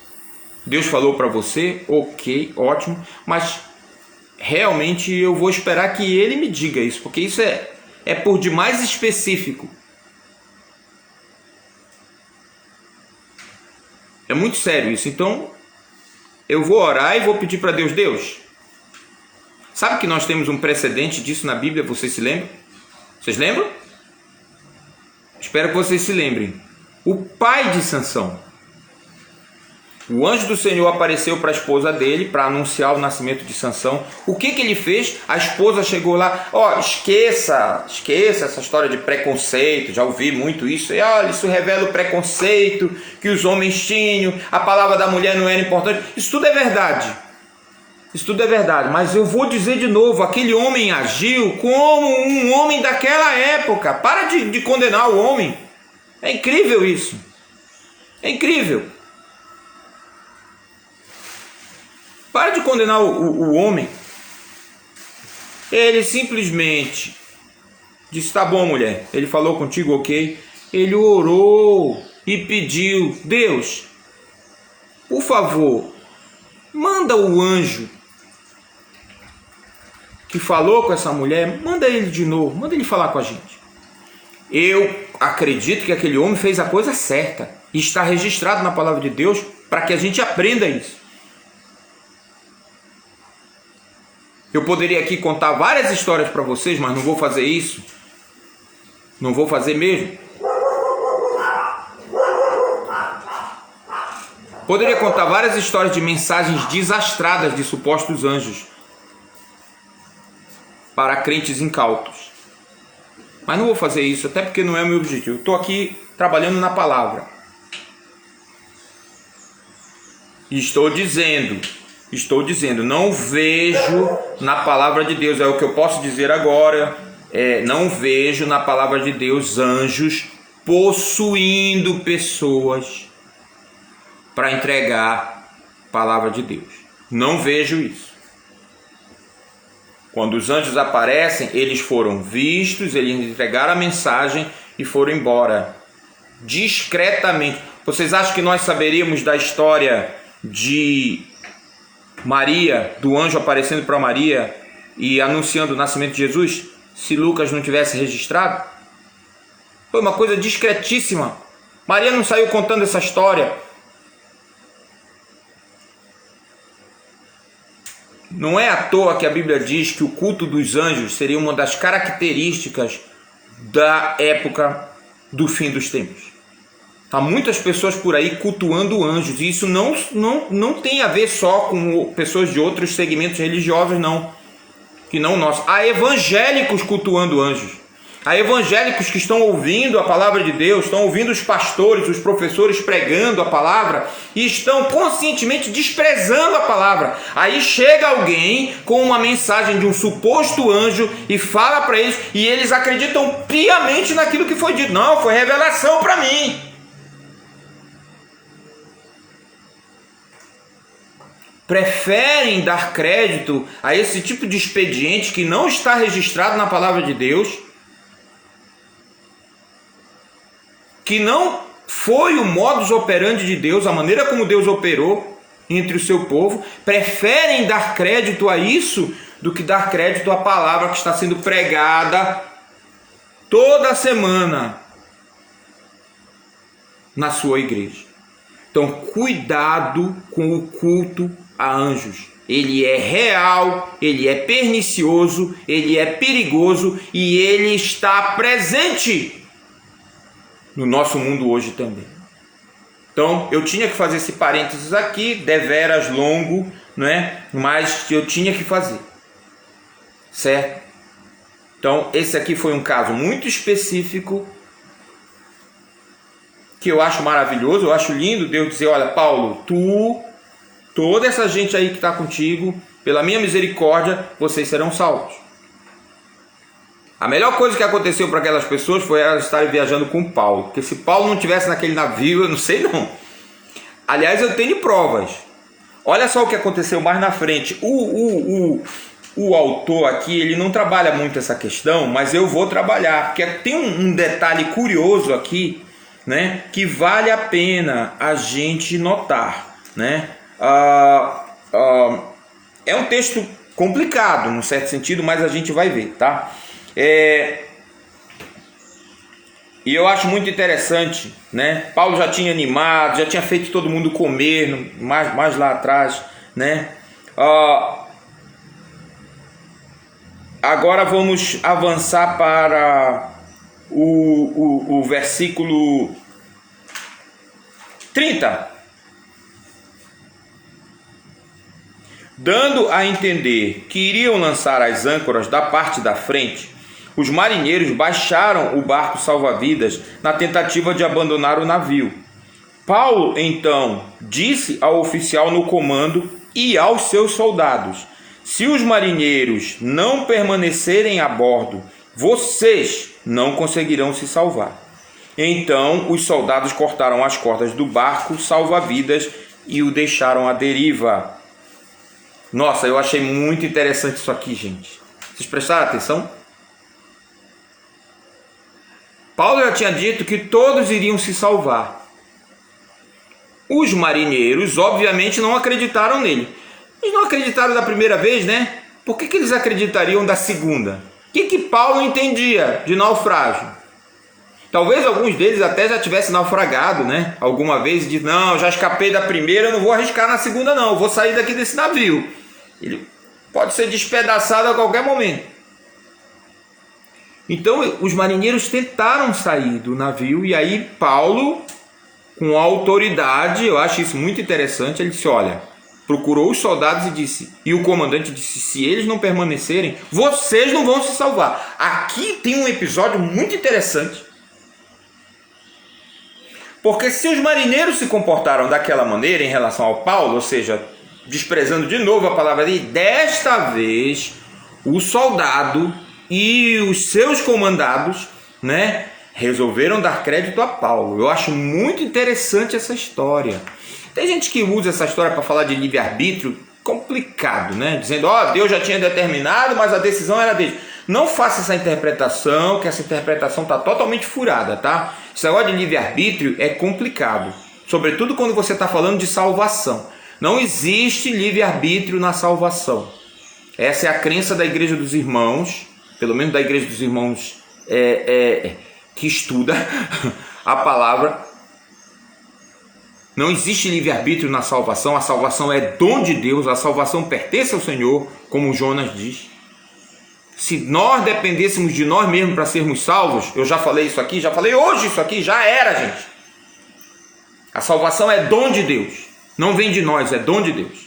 Deus falou para você, ok, ótimo, mas realmente eu vou esperar que Ele me diga isso, porque isso é por demais específico. É muito sério isso. Então, eu vou orar e vou pedir para Deus, Deus, sabe que nós temos um precedente disso na Bíblia, vocês se lembram? Vocês lembram? Espero que vocês se lembrem. O pai de Sansão, o anjo do Senhor apareceu para a esposa dele para anunciar o nascimento de Sansão. O que ele fez? A esposa chegou lá, esqueça essa história de preconceito, já ouvi muito isso. E olha, isso revela o preconceito que os homens tinham, a palavra da mulher não era importante. Isso tudo é verdade. Isso tudo é verdade, mas eu vou dizer de novo, aquele homem agiu como um homem daquela época. Para de condenar o homem. É incrível isso. É incrível. Para de condenar o homem. Ele simplesmente disse, tá bom, mulher. Ele falou contigo, ok? Ele orou e pediu, Deus, por favor, manda o anjo que falou com essa mulher, manda ele de novo, manda ele falar com a gente. Eu acredito que aquele homem fez a coisa certa e está registrado na palavra de Deus para que a gente aprenda isso. Eu poderia aqui contar várias histórias para vocês, mas não vou fazer isso. Não vou fazer mesmo. Poderia contar várias histórias de mensagens desastradas de supostos anjos para crentes incautos. Mas não vou fazer isso, até porque não é o meu objetivo. Eu estou aqui trabalhando na palavra. E estou dizendo, não vejo na palavra de Deus, é o que eu posso dizer agora, não vejo na palavra de Deus anjos possuindo pessoas para entregar a palavra de Deus. Não vejo isso. Quando os anjos aparecem, eles foram vistos, eles entregaram a mensagem e foram embora discretamente. Vocês acham que nós saberíamos da história de Maria, do anjo aparecendo para Maria e anunciando o nascimento de Jesus, se Lucas não tivesse registrado? Foi uma coisa discretíssima. Maria não saiu contando essa história. Não é à toa que a Bíblia diz que o culto dos anjos seria uma das características da época do fim dos tempos. Há muitas pessoas por aí cultuando anjos, e isso não tem a ver só com pessoas de outros segmentos religiosos, não, que não nós. Há evangélicos cultuando anjos. Há evangélicos que estão ouvindo a palavra de Deus, estão ouvindo os pastores, os professores pregando a palavra e estão conscientemente desprezando a palavra. Aí chega alguém com uma mensagem de um suposto anjo e fala para eles, e eles acreditam piamente naquilo que foi dito. Não, foi revelação para mim. Preferem dar crédito a esse tipo de expediente que não está registrado na palavra de Deus, que não foi o modus operandi de Deus, a maneira como Deus operou entre o seu povo. Preferem dar crédito a isso do que dar crédito à palavra que está sendo pregada toda semana na sua igreja. Então, cuidado com o culto a anjos. Ele é real, ele é pernicioso, ele é perigoso e ele está presente no nosso mundo hoje também. Então, eu tinha que fazer esse parênteses aqui, deveras longo, não é? Mas eu tinha que fazer. Certo? Então, esse aqui foi um caso muito específico que eu acho maravilhoso, eu acho lindo Deus dizer, olha, Paulo, toda essa gente aí que está contigo, pela minha misericórdia, vocês serão salvos. A melhor coisa que aconteceu para aquelas pessoas foi elas estarem viajando com Paulo. Porque se Paulo não tivesse naquele navio, eu não sei não. Aliás, eu tenho provas. Olha só o que aconteceu mais na frente. O autor aqui, ele não trabalha muito essa questão, mas eu vou trabalhar. Porque tem um detalhe curioso aqui, né, que vale a pena a gente notar, né? É um texto complicado, num certo sentido, mas a gente vai ver, tá? E eu acho muito interessante, né? Paulo já tinha animado, já tinha feito todo mundo comer, mais lá atrás, né? Agora vamos avançar para o versículo 30. Dando a entender que iriam lançar as âncoras da parte da frente, os marinheiros baixaram o barco salva-vidas na tentativa de abandonar o navio. Paulo, então, disse ao oficial no comando e aos seus soldados: se os marinheiros não permanecerem a bordo, vocês não conseguirão se salvar. Então os soldados cortaram as cordas do barco salva-vidas e o deixaram à deriva. Nossa, eu achei muito interessante isso aqui, gente. Vocês prestaram atenção? Paulo já tinha dito que todos iriam se salvar. Os marinheiros, obviamente, não acreditaram nele. Eles não acreditaram da primeira vez, né? Por que eles acreditariam da segunda? O que Paulo entendia de naufrágio? Talvez alguns deles até já tivessem naufragado, né? Alguma vez e disse: não, já escapei da primeira, eu não vou arriscar na segunda não, eu vou sair daqui desse navio. Ele pode ser despedaçado a qualquer momento. Então os marinheiros tentaram sair do navio e aí Paulo, com autoridade, eu acho isso muito interessante, ele disse: olha, procurou os soldados e disse, e o comandante disse: se eles não permanecerem, vocês não vão se salvar. Aqui tem um episódio muito interessante, porque se os marinheiros se comportaram daquela maneira em relação ao Paulo, ou seja, desprezando de novo a palavra dele, desta vez o soldado e os seus comandados, né, resolveram dar crédito a Paulo. Eu acho muito interessante essa história. Tem gente que usa essa história para falar de livre-arbítrio, complicado, né? Dizendo: ó, Deus já tinha determinado, mas a decisão era dele. Não faça essa interpretação, que essa interpretação está totalmente furada, tá? Esse negócio de livre-arbítrio é complicado, sobretudo quando você está falando de salvação. Não existe livre-arbítrio na salvação. Essa é a crença da Igreja dos Irmãos, pelo menos da Igreja dos Irmãos que estuda a palavra. Não existe livre-arbítrio na salvação. A salvação é dom de Deus, a salvação pertence ao Senhor, como Jonas diz. Se nós dependêssemos de nós mesmos para sermos salvos, eu já falei isso aqui, já falei hoje isso aqui, já era, gente. A salvação é dom de Deus, não vem de nós, é dom de Deus.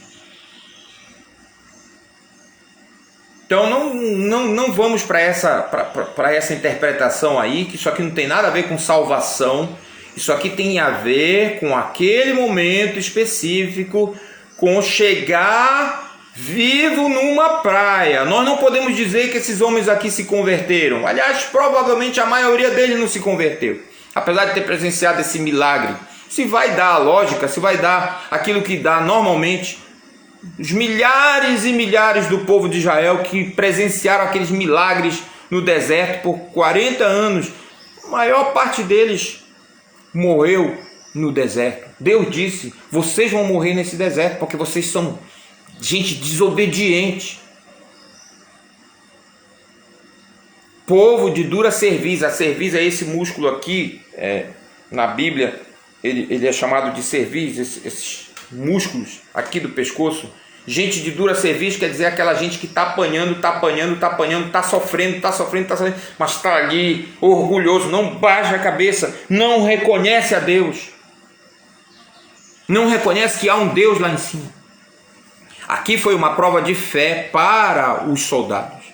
Então não vamos para essa interpretação aí, que isso aqui não tem nada a ver com salvação. Isso aqui tem a ver com aquele momento específico, com chegar vivo numa praia. Nós não podemos dizer que esses homens aqui se converteram. Aliás, provavelmente a maioria deles não se converteu, apesar de ter presenciado esse milagre. Se vai dar a lógica, se vai dar aquilo que dá normalmente, os milhares e milhares do povo de Israel que presenciaram aqueles milagres no deserto por 40 anos, a maior parte deles morreu no deserto. Deus disse: vocês vão morrer nesse deserto porque vocês são gente desobediente, povo de dura cerviz. A cerviz é esse músculo aqui, na Bíblia ele é chamado de cerviz, esses músculos aqui do pescoço. Gente de dura cerviz quer dizer aquela gente que está apanhando, está sofrendo, mas está ali orgulhoso, não baixa a cabeça, não reconhece a Deus, não reconhece que há um Deus lá em cima. Aqui foi uma prova de fé para os soldados.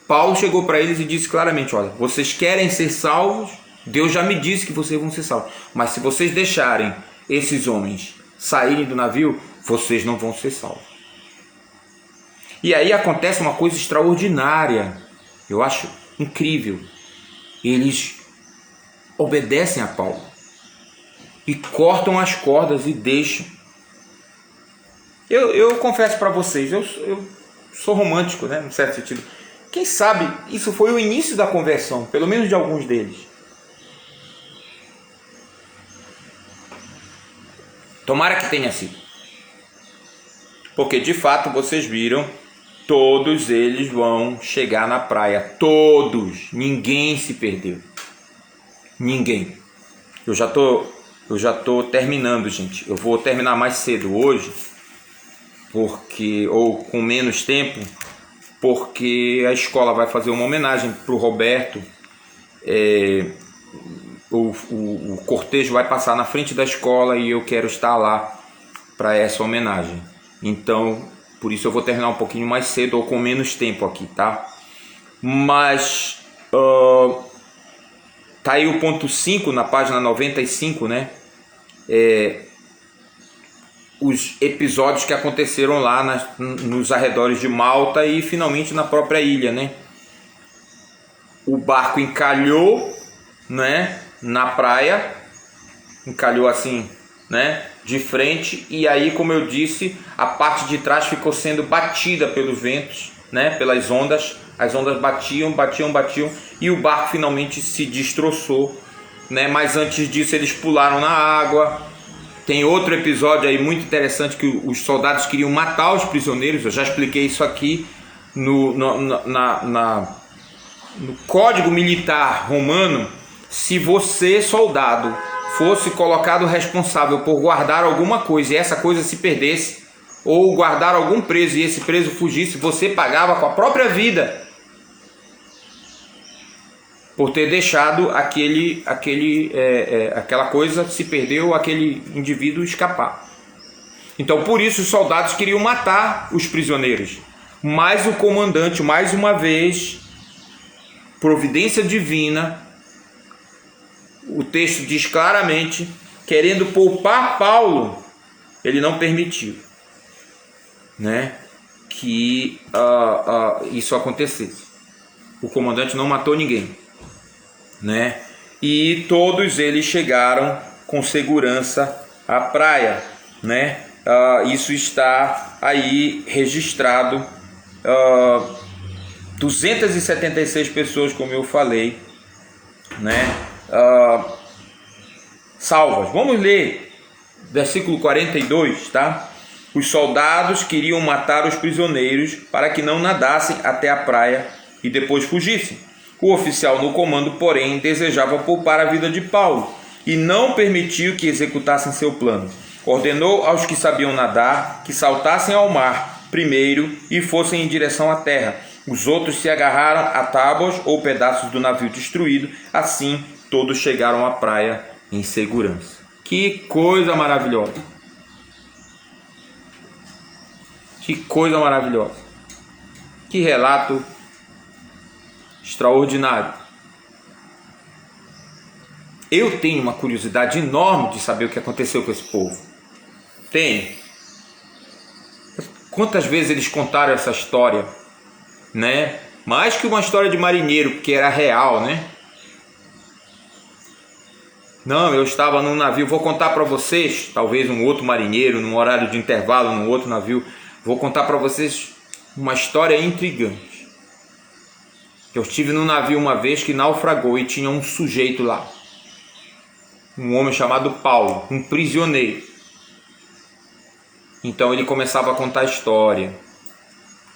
Paulo chegou para eles e disse claramente: olha, vocês querem ser salvos? Deus já me disse que vocês vão ser salvos, mas se vocês deixarem esses homens saírem do navio, vocês não vão ser salvos. E aí acontece uma coisa extraordinária, eu acho incrível. Eles obedecem a Paulo e cortam as cordas e deixam. Eu confesso para vocês, eu sou romântico, né, num certo sentido. Quem sabe isso foi o início da conversão, pelo menos de alguns deles. Tomara que tenha sido. Porque de fato vocês viram, todos eles vão chegar na praia. Todos. Ninguém se perdeu. Ninguém. Eu já tô terminando, gente. Eu vou terminar mais cedo hoje, ou com menos tempo, porque a escola vai fazer uma homenagem para o Roberto. O cortejo vai passar na frente da escola e eu quero estar lá para essa homenagem. Então, por isso eu vou terminar um pouquinho mais cedo ou com menos tempo aqui, tá? Mas tá aí o ponto 5 na página 95, né? os episódios que aconteceram lá nos arredores de Malta e finalmente na própria ilha, né? O barco encalhou, né, na praia, encalhou assim, né, de frente, e aí, como eu disse, a parte de trás ficou sendo batida pelos ventos, né, pelas ondas. As ondas batiam, e o barco finalmente se destroçou, né? Mas antes disso eles pularam na água. Tem outro episódio aí muito interessante que os soldados queriam matar os prisioneiros. Eu já expliquei isso aqui no Código Militar Romano. Se você, soldado, fosse colocado responsável por guardar alguma coisa e essa coisa se perdesse, ou guardar algum preso e esse preso fugisse, você pagava com a própria vida por ter deixado aquela coisa se perdeu, aquele indivíduo escapar. Então, por isso, os soldados queriam matar os prisioneiros. Mas o comandante, mais uma vez, providência divina, o texto diz claramente, querendo poupar Paulo, ele não permitiu, né, que isso acontecesse. O comandante não matou ninguém, né? E todos eles chegaram com segurança à praia, né? Isso está aí registrado. 276 pessoas, como eu falei, né? Salvas. Vamos ler versículo 42, tá? Os soldados queriam matar os prisioneiros para que não nadassem até a praia e depois fugissem. O oficial no comando, porém, desejava poupar a vida de Paulo e não permitiu que executassem seu plano. Ordenou aos que sabiam nadar que saltassem ao mar primeiro e fossem em direção à terra. Os outros se agarraram a tábuas ou pedaços do navio destruído. Assim, todos chegaram à praia em segurança. Que coisa maravilhosa! Que coisa maravilhosa! Que relato extraordinário. Eu tenho uma curiosidade enorme de saber o que aconteceu com esse povo. Tenho. Quantas vezes eles contaram essa história, né? Mais que uma história de marinheiro, porque era real, né? Não, eu estava num navio, vou contar para vocês, talvez um outro marinheiro, num horário de intervalo, num outro navio, vou contar para vocês uma história intrigante. Eu estive num navio uma vez que naufragou e tinha um sujeito lá, um homem chamado Paulo, um prisioneiro. Então ele começava a contar a história,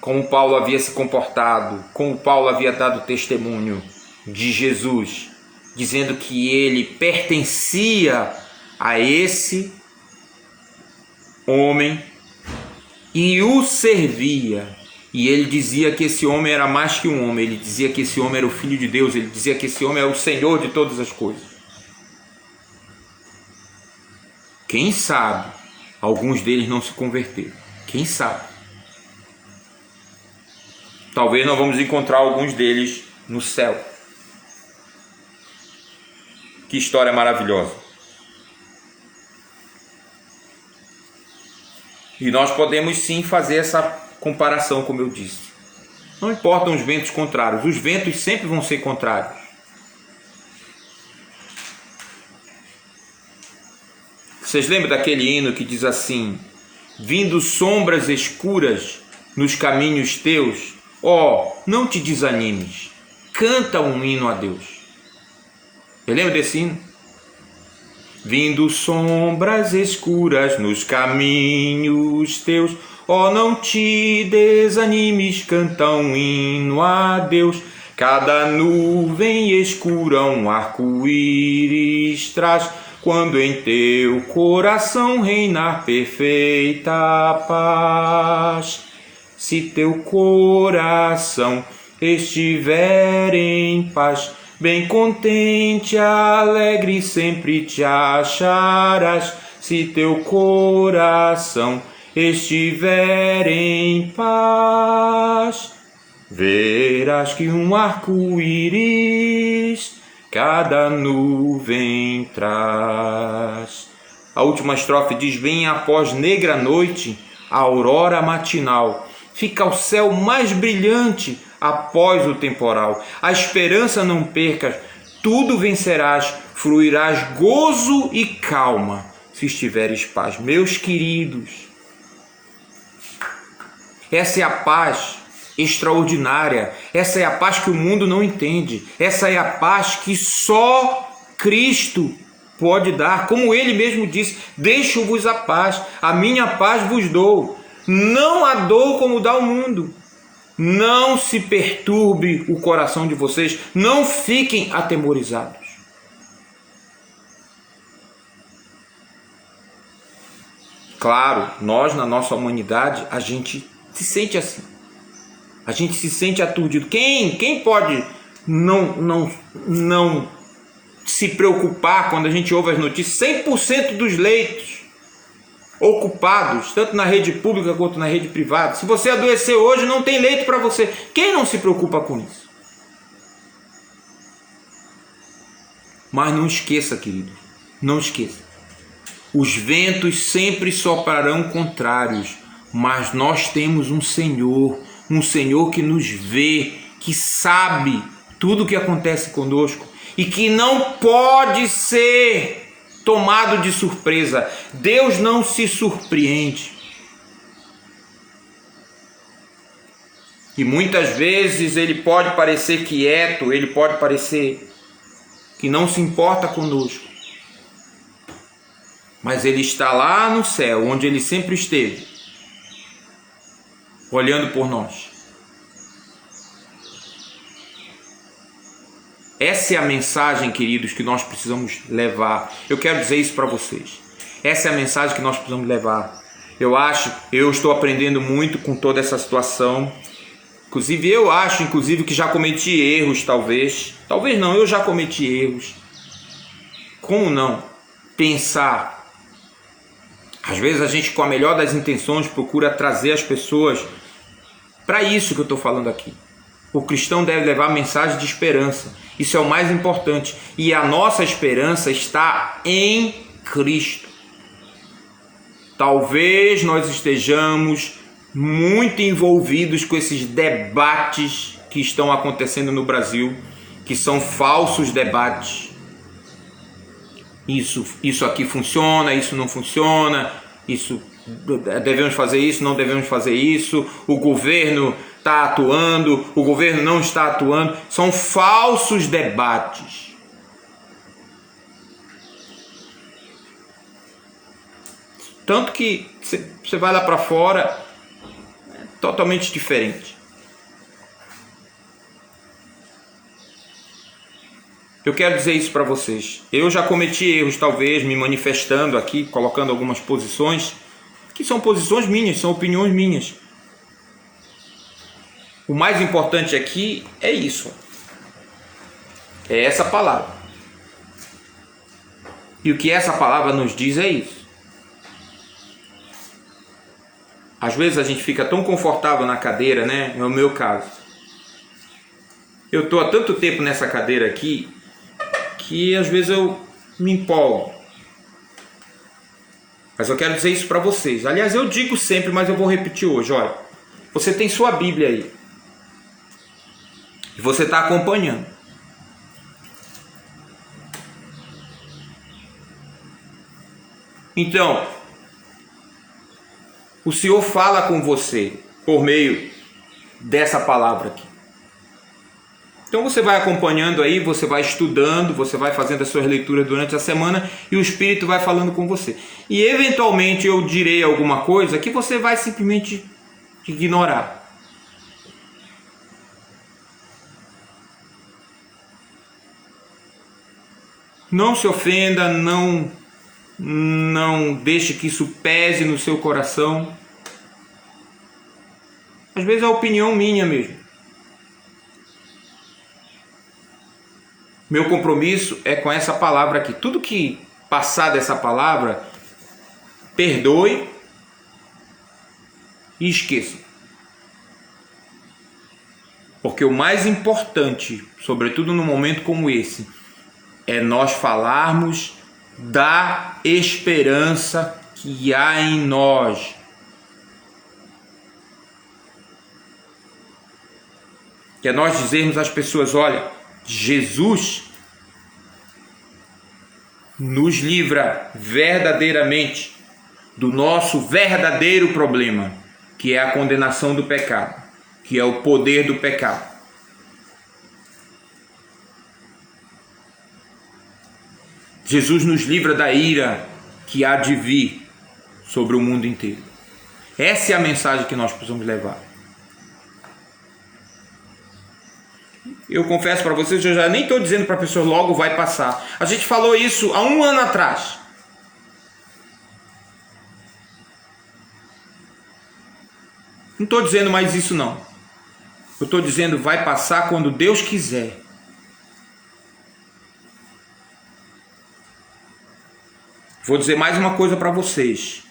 como Paulo havia se comportado, como Paulo havia dado testemunho de Jesus, dizendo que ele pertencia a esse homem e o servia. E ele dizia que esse homem era mais que um homem, ele dizia que esse homem era o Filho de Deus, ele dizia que esse homem é o Senhor de todas as coisas. Quem sabe, alguns deles não se converteram. Quem sabe? Talvez nós vamos encontrar alguns deles no céu. Que história maravilhosa. E nós podemos sim fazer essa comparação, como eu disse. Não importam os ventos contrários, os ventos sempre vão ser contrários. Vocês lembram daquele hino que diz assim: vindo sombras escuras nos caminhos teus, não te desanimes, canta um hino a Deus. Eu lembro desse hino? Vindo sombras escuras nos caminhos teus, não te desanimes, canta um hino a Deus. Cada nuvem escura um arco-íris traz, quando em teu coração reinar perfeita paz. Se teu coração estiver em paz, bem contente, alegre sempre te acharás. Se teu coração estiver em paz, verás que um arco-íris cada nuvem traz. A última estrofe diz: vem após negra noite, a aurora matinal. Fica o céu mais brilhante após o temporal. A esperança não percas, tudo vencerás, fruirás gozo e calma, se estiveres paz. Meus queridos, essa é a paz extraordinária, essa é a paz que o mundo não entende, essa é a paz que só Cristo pode dar, como ele mesmo disse: deixo-vos a paz, a minha paz vos dou, não a dou como dá o mundo. Não se perturbe o coração de vocês, não fiquem atemorizados. Claro, nós na nossa humanidade, a gente se sente assim. A gente se sente aturdido. Quem pode não se preocupar quando a gente ouve as notícias? 100% dos leitos ocupados, tanto na rede pública quanto na rede privada. Se você adoecer hoje, não tem leito para você. Quem não se preocupa com isso? Mas não esqueça, querido, não esqueça. Os ventos sempre soprarão contrários, mas nós temos um Senhor que nos vê, que sabe tudo o que acontece conosco e que não pode ser tomado de surpresa. Deus não se surpreende. E muitas vezes ele pode parecer quieto, ele pode parecer que não se importa conosco. Mas ele está lá no céu, onde ele sempre esteve, olhando por nós. Essa é a mensagem, queridos, que nós precisamos levar. Eu quero dizer isso para vocês. Essa é a mensagem que nós precisamos levar. Eu estou aprendendo muito com toda essa situação. Eu acho que já cometi erros, talvez. Talvez não, eu já cometi erros. Como não? Pensar. Às vezes a gente, com a melhor das intenções, procura trazer as pessoas para isso que eu estou falando aqui. O cristão deve levar mensagem de esperança. Isso é o mais importante. E a nossa esperança está em Cristo. Talvez nós estejamos muito envolvidos com esses debates que estão acontecendo no Brasil, que são falsos debates. Isso aqui funciona, isso não funciona, devemos fazer isso, não devemos fazer isso, o governo está atuando, o governo não está atuando. São falsos debates. Tanto que você vai lá para fora, é totalmente diferente. Eu quero dizer isso para vocês. Eu já cometi erros, talvez, me manifestando aqui, colocando algumas posições, que são posições minhas, são opiniões minhas. O mais importante aqui é isso. É essa palavra. E o que essa palavra nos diz é isso. Às vezes a gente fica tão confortável na cadeira, né? É o meu caso. Eu estou há tanto tempo nessa cadeira aqui que às vezes eu me empolgo. Mas eu quero dizer isso para vocês. Aliás, eu digo sempre, mas eu vou repetir hoje. Olha, você tem sua Bíblia aí. E você está acompanhando. Então, o Senhor fala com você por meio dessa palavra aqui. Então você vai acompanhando aí, você vai estudando, você vai fazendo as suas leituras durante a semana e o Espírito vai falando com você. E eventualmente eu direi alguma coisa que você vai simplesmente ignorar. Não se ofenda, não deixe que isso pese no seu coração. Às vezes é a opinião minha mesmo. Meu compromisso é com essa palavra aqui. Tudo que passar dessa palavra, perdoe e esqueça. Porque o mais importante, sobretudo num momento como esse, é nós falarmos da esperança que há em nós. Que é nós dizermos às pessoas: olha, Jesus nos livra verdadeiramente do nosso verdadeiro problema, que é a condenação do pecado, que é o poder do pecado. Jesus nos livra da ira que há de vir sobre o mundo inteiro. Essa é a mensagem que nós precisamos levar. Eu confesso para vocês, eu já nem estou dizendo para a pessoa logo vai passar. A gente falou isso há 1 ano atrás. Não estou dizendo mais isso não. Eu estou dizendo vai passar quando Deus quiser. Vou dizer mais uma coisa para vocês.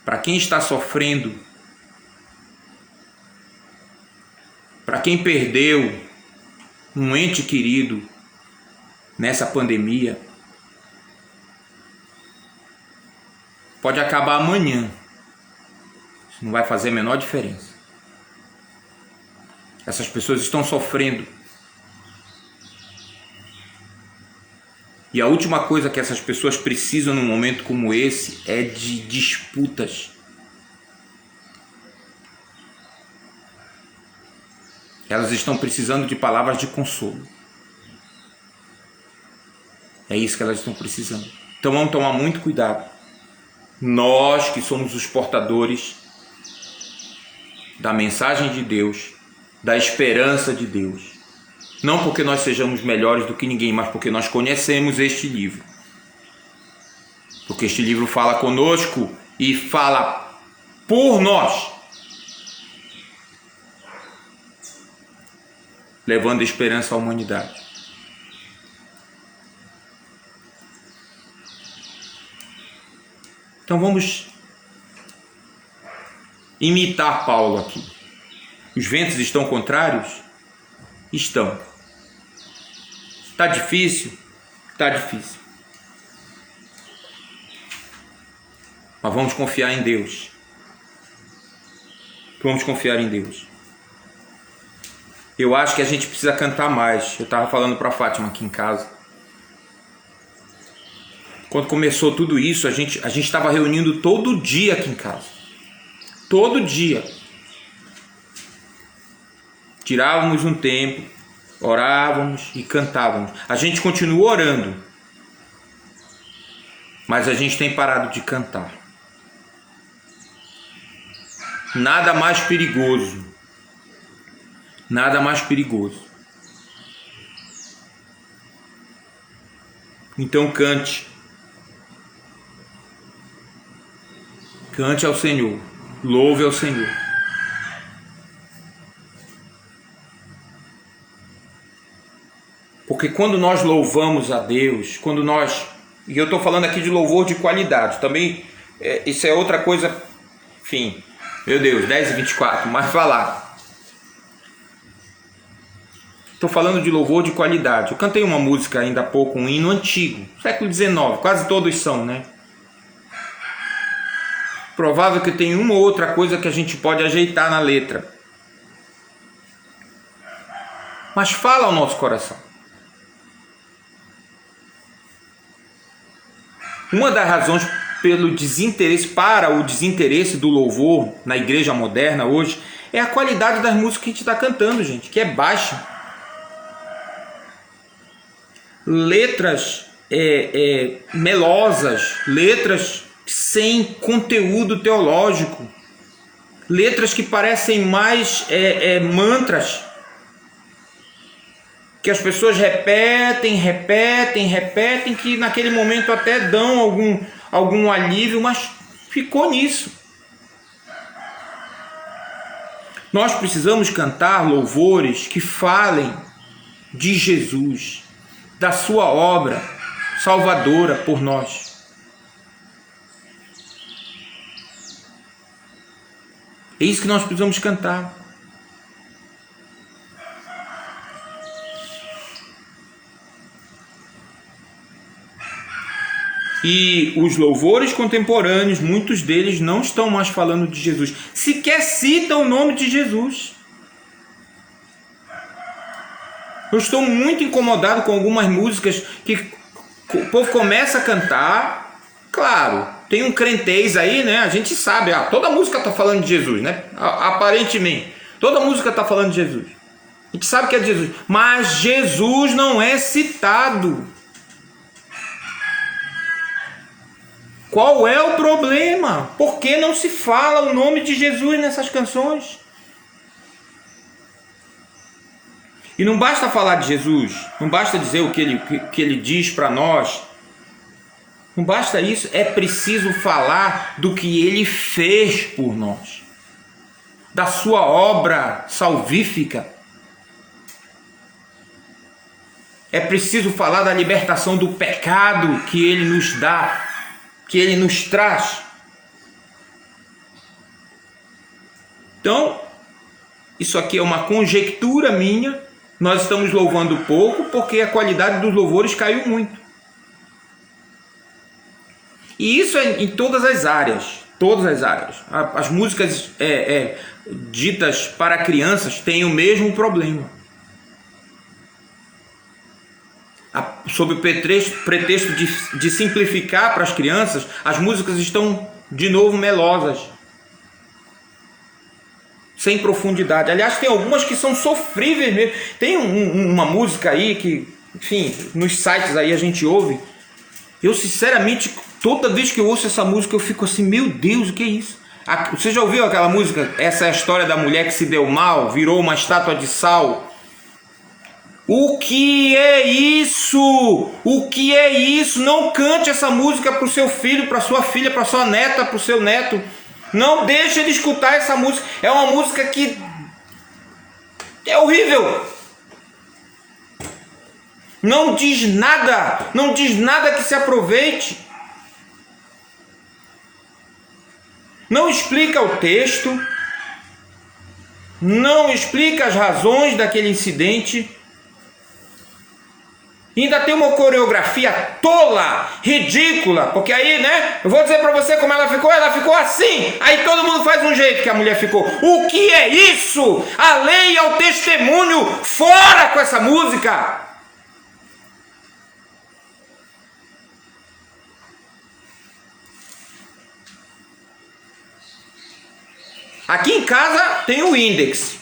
Para quem está sofrendo, para quem perdeu um ente querido nessa pandemia, pode acabar amanhã. Isso não vai fazer a menor diferença. Essas pessoas estão sofrendo. E a última coisa que essas pessoas precisam num momento como esse é de disputas. Elas estão precisando de palavras de consolo. É isso que elas estão precisando. Então vamos tomar muito cuidado. Nós que somos os portadores da mensagem de Deus, da esperança de Deus. Não porque nós sejamos melhores do que ninguém, mas porque nós conhecemos este livro. Porque este livro fala conosco e fala por nós, levando esperança à humanidade. Então vamos imitar Paulo aqui. Os ventos estão contrários? Estão. Está difícil? Está difícil. Mas vamos confiar em Deus. Vamos confiar em Deus. Eu acho que a gente precisa cantar mais. Eu estava falando para a Fátima aqui em casa. Quando começou tudo isso, a gente estava reunindo todo dia aqui em casa. Todo dia. Tirávamos um tempo, orávamos e cantávamos. A gente continua orando, mas a gente tem parado de cantar. Nada mais perigoso. Nada mais perigoso. Então cante. Cante ao Senhor. Louve ao Senhor. Porque quando nós louvamos a Deus, e eu estou falando aqui de louvor de qualidade, também isso é outra coisa, enfim, meu Deus, 10h24, mas falar. Estou falando de louvor de qualidade. Eu cantei uma música ainda há pouco, um hino antigo, século XIX, quase todos são, né? Provável que tem uma ou outra coisa que a gente pode ajeitar na letra. Mas fala ao nosso coração. Uma das razões para o desinteresse do louvor na igreja moderna hoje é a qualidade das músicas que a gente está cantando, gente, que é baixa. Letras melosas, letras sem conteúdo teológico, letras que parecem mais mantras, que as pessoas repetem, que naquele momento até dão algum alívio, mas ficou nisso. Nós precisamos cantar louvores que falem de Jesus, da sua obra salvadora por nós. É isso que nós precisamos cantar. E os louvores contemporâneos, muitos deles não estão mais falando de Jesus. Sequer citam o nome de Jesus. Eu estou muito incomodado com algumas músicas que o povo começa a cantar. Claro, tem um crentez aí, né? A gente sabe, toda música está falando de Jesus, né? Aparentemente, toda música está falando de Jesus. A gente sabe que é de Jesus, mas Jesus não é citado. Qual é o problema? Por que não se fala o nome de Jesus nessas canções? E não basta falar de Jesus, não basta dizer o que ele diz para nós. Não basta isso, é preciso falar do que ele fez por nós, da sua obra salvífica. É preciso falar da libertação do pecado que ele nos dá, que ele nos traz. Então, isso aqui é uma conjectura minha. Nós estamos louvando pouco porque a qualidade dos louvores caiu muito. E isso é em todas as áreas. Todas as áreas. As músicas ditas para crianças têm o mesmo problema. Sob o pretexto de simplificar para as crianças, as músicas estão de novo melosas, sem profundidade. Aliás, tem algumas que são sofríveis mesmo. Tem uma música aí que, enfim, nos sites aí a gente ouve. Eu, sinceramente, toda vez que eu ouço essa música, eu fico assim, meu Deus, o que é isso? Você já ouviu aquela música? Essa é a história da mulher que se deu mal, virou uma estátua de sal. O que é isso? O que é isso? Não cante essa música para o seu filho, para sua filha, para sua neta, para o seu neto. Não deixe ele escutar essa música. É uma música que é horrível. Não diz nada. Não diz nada que se aproveite. Não explica o texto. Não explica as razões daquele incidente. E ainda tem uma coreografia tola, ridícula, porque aí, né, eu vou dizer pra você como ela ficou assim, aí todo mundo faz um jeito que a mulher ficou. O que é isso? A lei é o testemunho, fora com essa música! Aqui em casa tem o índex,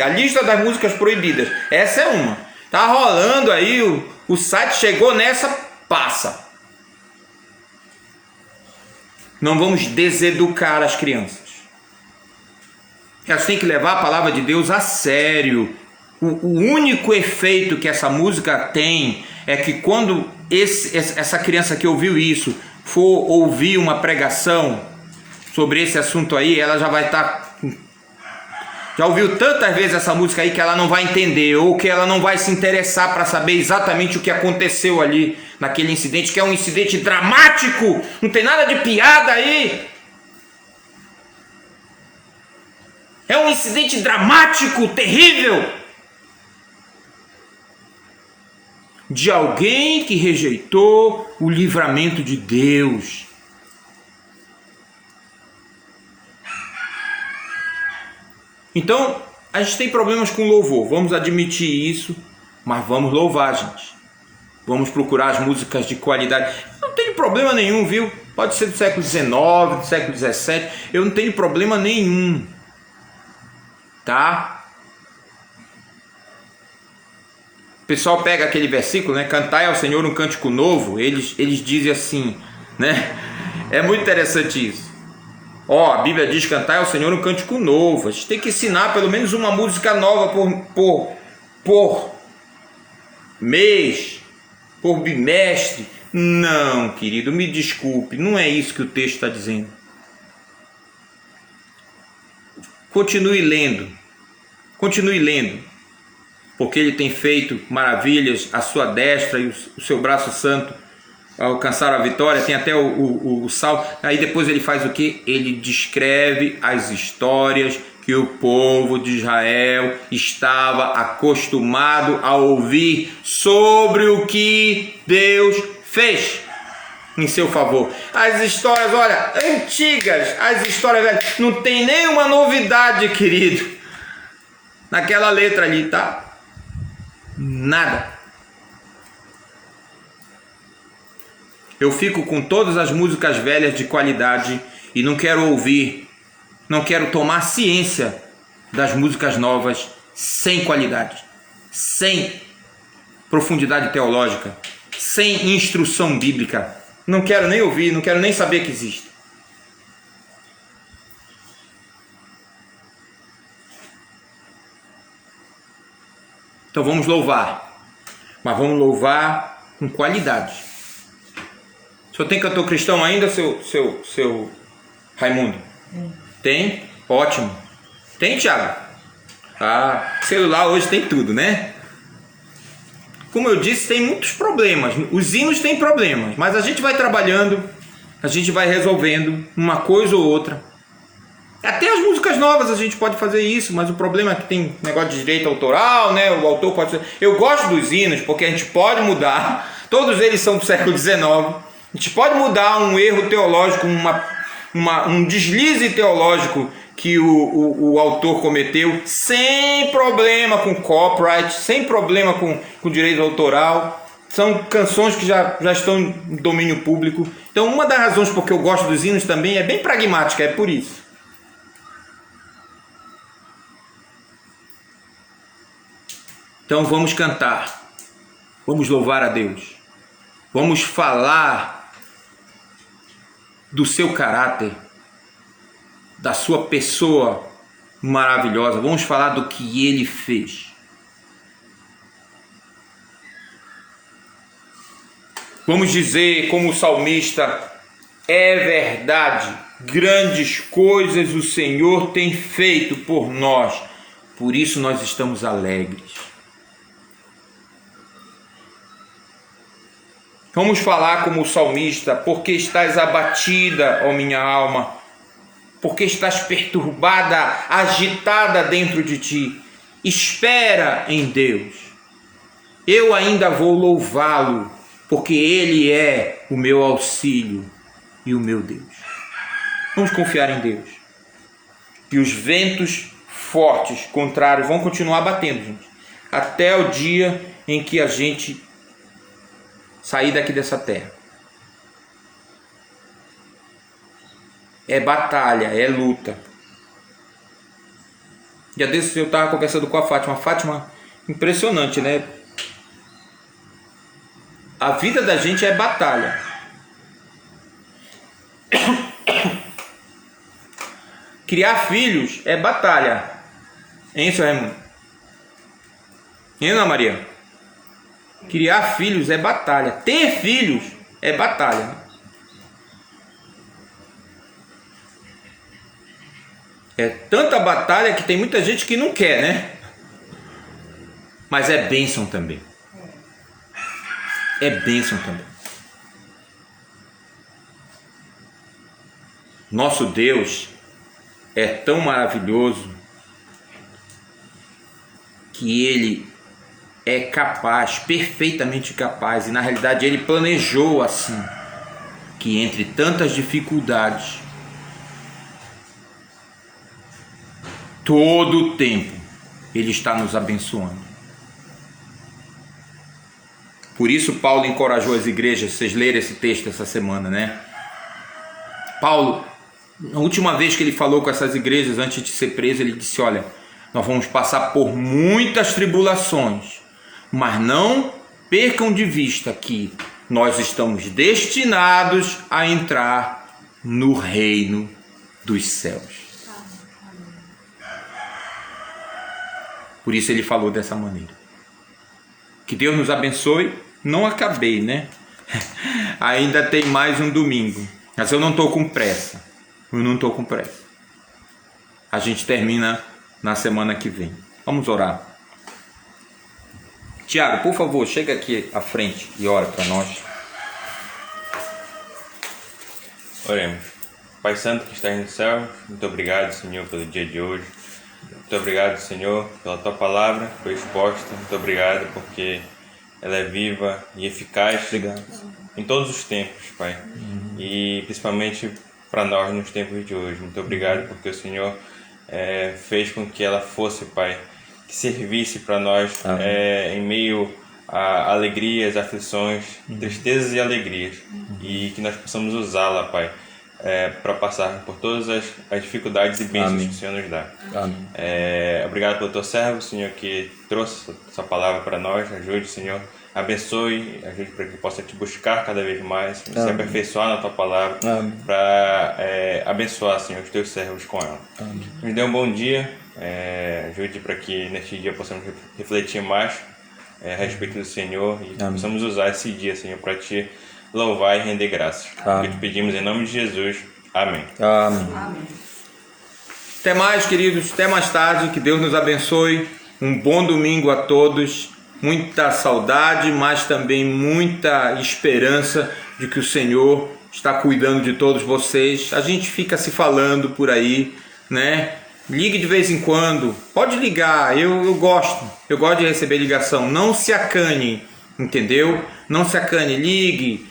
a lista das músicas proibidas, essa é uma. Tá rolando aí, o site chegou nessa, passa. Não vamos deseducar as crianças. Elas têm que levar a palavra de Deus a sério. O único efeito que essa música tem é que quando essa criança que ouviu isso for ouvir uma pregação sobre esse assunto aí, ela já vai estar... Já ouviu tantas vezes essa música aí que ela não vai entender, ou que ela não vai se interessar para saber exatamente o que aconteceu ali naquele incidente, que é um incidente dramático, não tem nada de piada aí. É um incidente dramático, terrível, de alguém que rejeitou o livramento de Deus. Então, a gente tem problemas com louvor, vamos admitir isso, mas vamos louvar, gente. Vamos procurar as músicas de qualidade. Não tenho problema nenhum, viu? Pode ser do século XIX, do século XVII, eu não tenho problema nenhum. Tá? O pessoal pega aquele versículo, né? Cantai ao Senhor um cântico novo, eles dizem assim, né? É muito interessante isso. A Bíblia diz cantar ao Senhor um cântico novo. A gente tem que ensinar pelo menos uma música nova por mês, por bimestre. Não, querido, me desculpe, não é isso que o texto está dizendo. Continue lendo, porque ele tem feito maravilhas, a sua destra e o seu braço santo alcançaram a vitória. Tem até o salmo. Aí depois ele faz o que? Ele descreve as histórias que o povo de Israel estava acostumado a ouvir sobre o que Deus fez. em seu favor. As histórias, olha, antigas, as histórias velhas, não tem nenhuma novidade, querido, naquela letra ali, tá? Nada. Eu fico com todas as músicas velhas de qualidade e não quero ouvir, não quero tomar ciência das músicas novas sem qualidade, sem profundidade teológica, sem instrução bíblica. Não quero nem ouvir, não quero nem saber que existe. Então vamos louvar, mas vamos louvar com qualidade. O senhor tem cantor cristão ainda, seu Raimundo? Tem? Ótimo. Tem, Thiago? Ah, celular hoje tem tudo, né? Como eu disse, tem muitos problemas. Os hinos têm problemas, mas a gente vai trabalhando, a gente vai resolvendo uma coisa ou outra. Até as músicas novas a gente pode fazer isso, mas o problema é que tem negócio de direito autoral, né? O autor pode ser... Eu gosto dos hinos porque a gente pode mudar. Todos eles são do século XIX. A gente pode mudar um erro teológico, um deslize teológico que o autor cometeu, sem problema com copyright, sem problema com direito autoral. São canções que já estão em domínio público. Então, uma das razões porque eu gosto dos hinos também é bem pragmática, é por isso. Então, vamos cantar, vamos louvar a Deus, vamos falar do seu caráter, da sua pessoa maravilhosa. Vamos falar do que ele fez. Vamos dizer, como o salmista, é verdade, grandes coisas o Senhor tem feito por nós, por isso nós estamos alegres. Vamos falar como o salmista, porque estás abatida, ó minha alma, porque estás perturbada, agitada dentro de ti. Espera em Deus. Eu ainda vou louvá-lo, porque Ele é o meu auxílio e o meu Deus. Vamos confiar em Deus. E os ventos fortes, contrários, vão continuar batendo, gente, até o dia em que a gente sair daqui dessa terra. É batalha, é luta. Dia desses eu estava conversando com a Fátima. Fátima, impressionante, né? A vida da gente é batalha. Criar filhos é batalha. Hein, seu Raimundo? Hein, Ana Maria? Criar filhos é batalha. Ter filhos é batalha. É tanta batalha que tem muita gente que não quer, né? Mas é bênção também. É bênção também. Nosso Deus é tão maravilhoso que Ele é capaz, perfeitamente capaz, e na realidade Ele planejou assim, que entre tantas dificuldades, todo o tempo Ele está nos abençoando. Por isso Paulo encorajou as igrejas. Vocês leram esse texto essa semana, né? Paulo, na última vez que ele falou com essas igrejas antes de ser preso, ele disse: olha, nós vamos passar por muitas tribulações, mas não percam de vista que nós estamos destinados a entrar no reino dos céus. Por isso ele falou dessa maneira. Que Deus nos abençoe. Não acabei, né? Ainda tem mais um domingo. Mas eu não estou com pressa. Eu não estou com pressa. A gente termina na semana que vem. Vamos orar. Tiago, por favor, chega aqui à frente e ora para nós. Oremos. Pai Santo que está no céu, muito obrigado, Senhor, pelo dia de hoje. Muito obrigado, Senhor, pela Tua palavra que foi exposta. Muito obrigado porque ela é viva e eficaz. Obrigado. Em todos os tempos, Pai. E principalmente para nós nos tempos de hoje. Muito obrigado porque o Senhor fez com que ela fosse, Pai, que servisse para nós em meio a alegrias, aflições, tristezas e alegrias. E que nós possamos usá-la, Pai, para passar por todas as dificuldades e bênçãos que o Senhor nos dá. Amém. Obrigado pelo teu servo, Senhor, que trouxe essa palavra para nós. Ajude, Senhor. Abençoe, ajude para que possa te buscar cada vez mais, se aperfeiçoar na tua palavra, para abençoar, Senhor, os teus servos com ela. Amém. Nos dê um bom dia, ajude para que neste dia possamos refletir mais a respeito do Senhor e possamos usar esse dia, Senhor, para te louvar e render graças. Que te pedimos em nome de Jesus. Amém. Amém. Até mais, queridos. Até mais tarde. Que Deus nos abençoe. Um bom domingo a todos. Muita saudade, mas também muita esperança de que o Senhor está cuidando de todos vocês. A gente fica se falando por aí, né? Ligue de vez em quando. Pode ligar. Eu gosto de receber ligação. Não se acane, entendeu? Não se acane. Ligue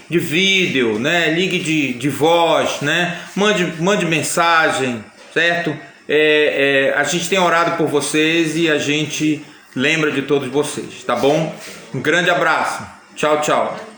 de vídeo, né? Ligue de voz, né? Mande mensagem, certo? A gente tem orado por vocês e a gente lembra de todos vocês, tá bom? Um grande abraço. Tchau, tchau.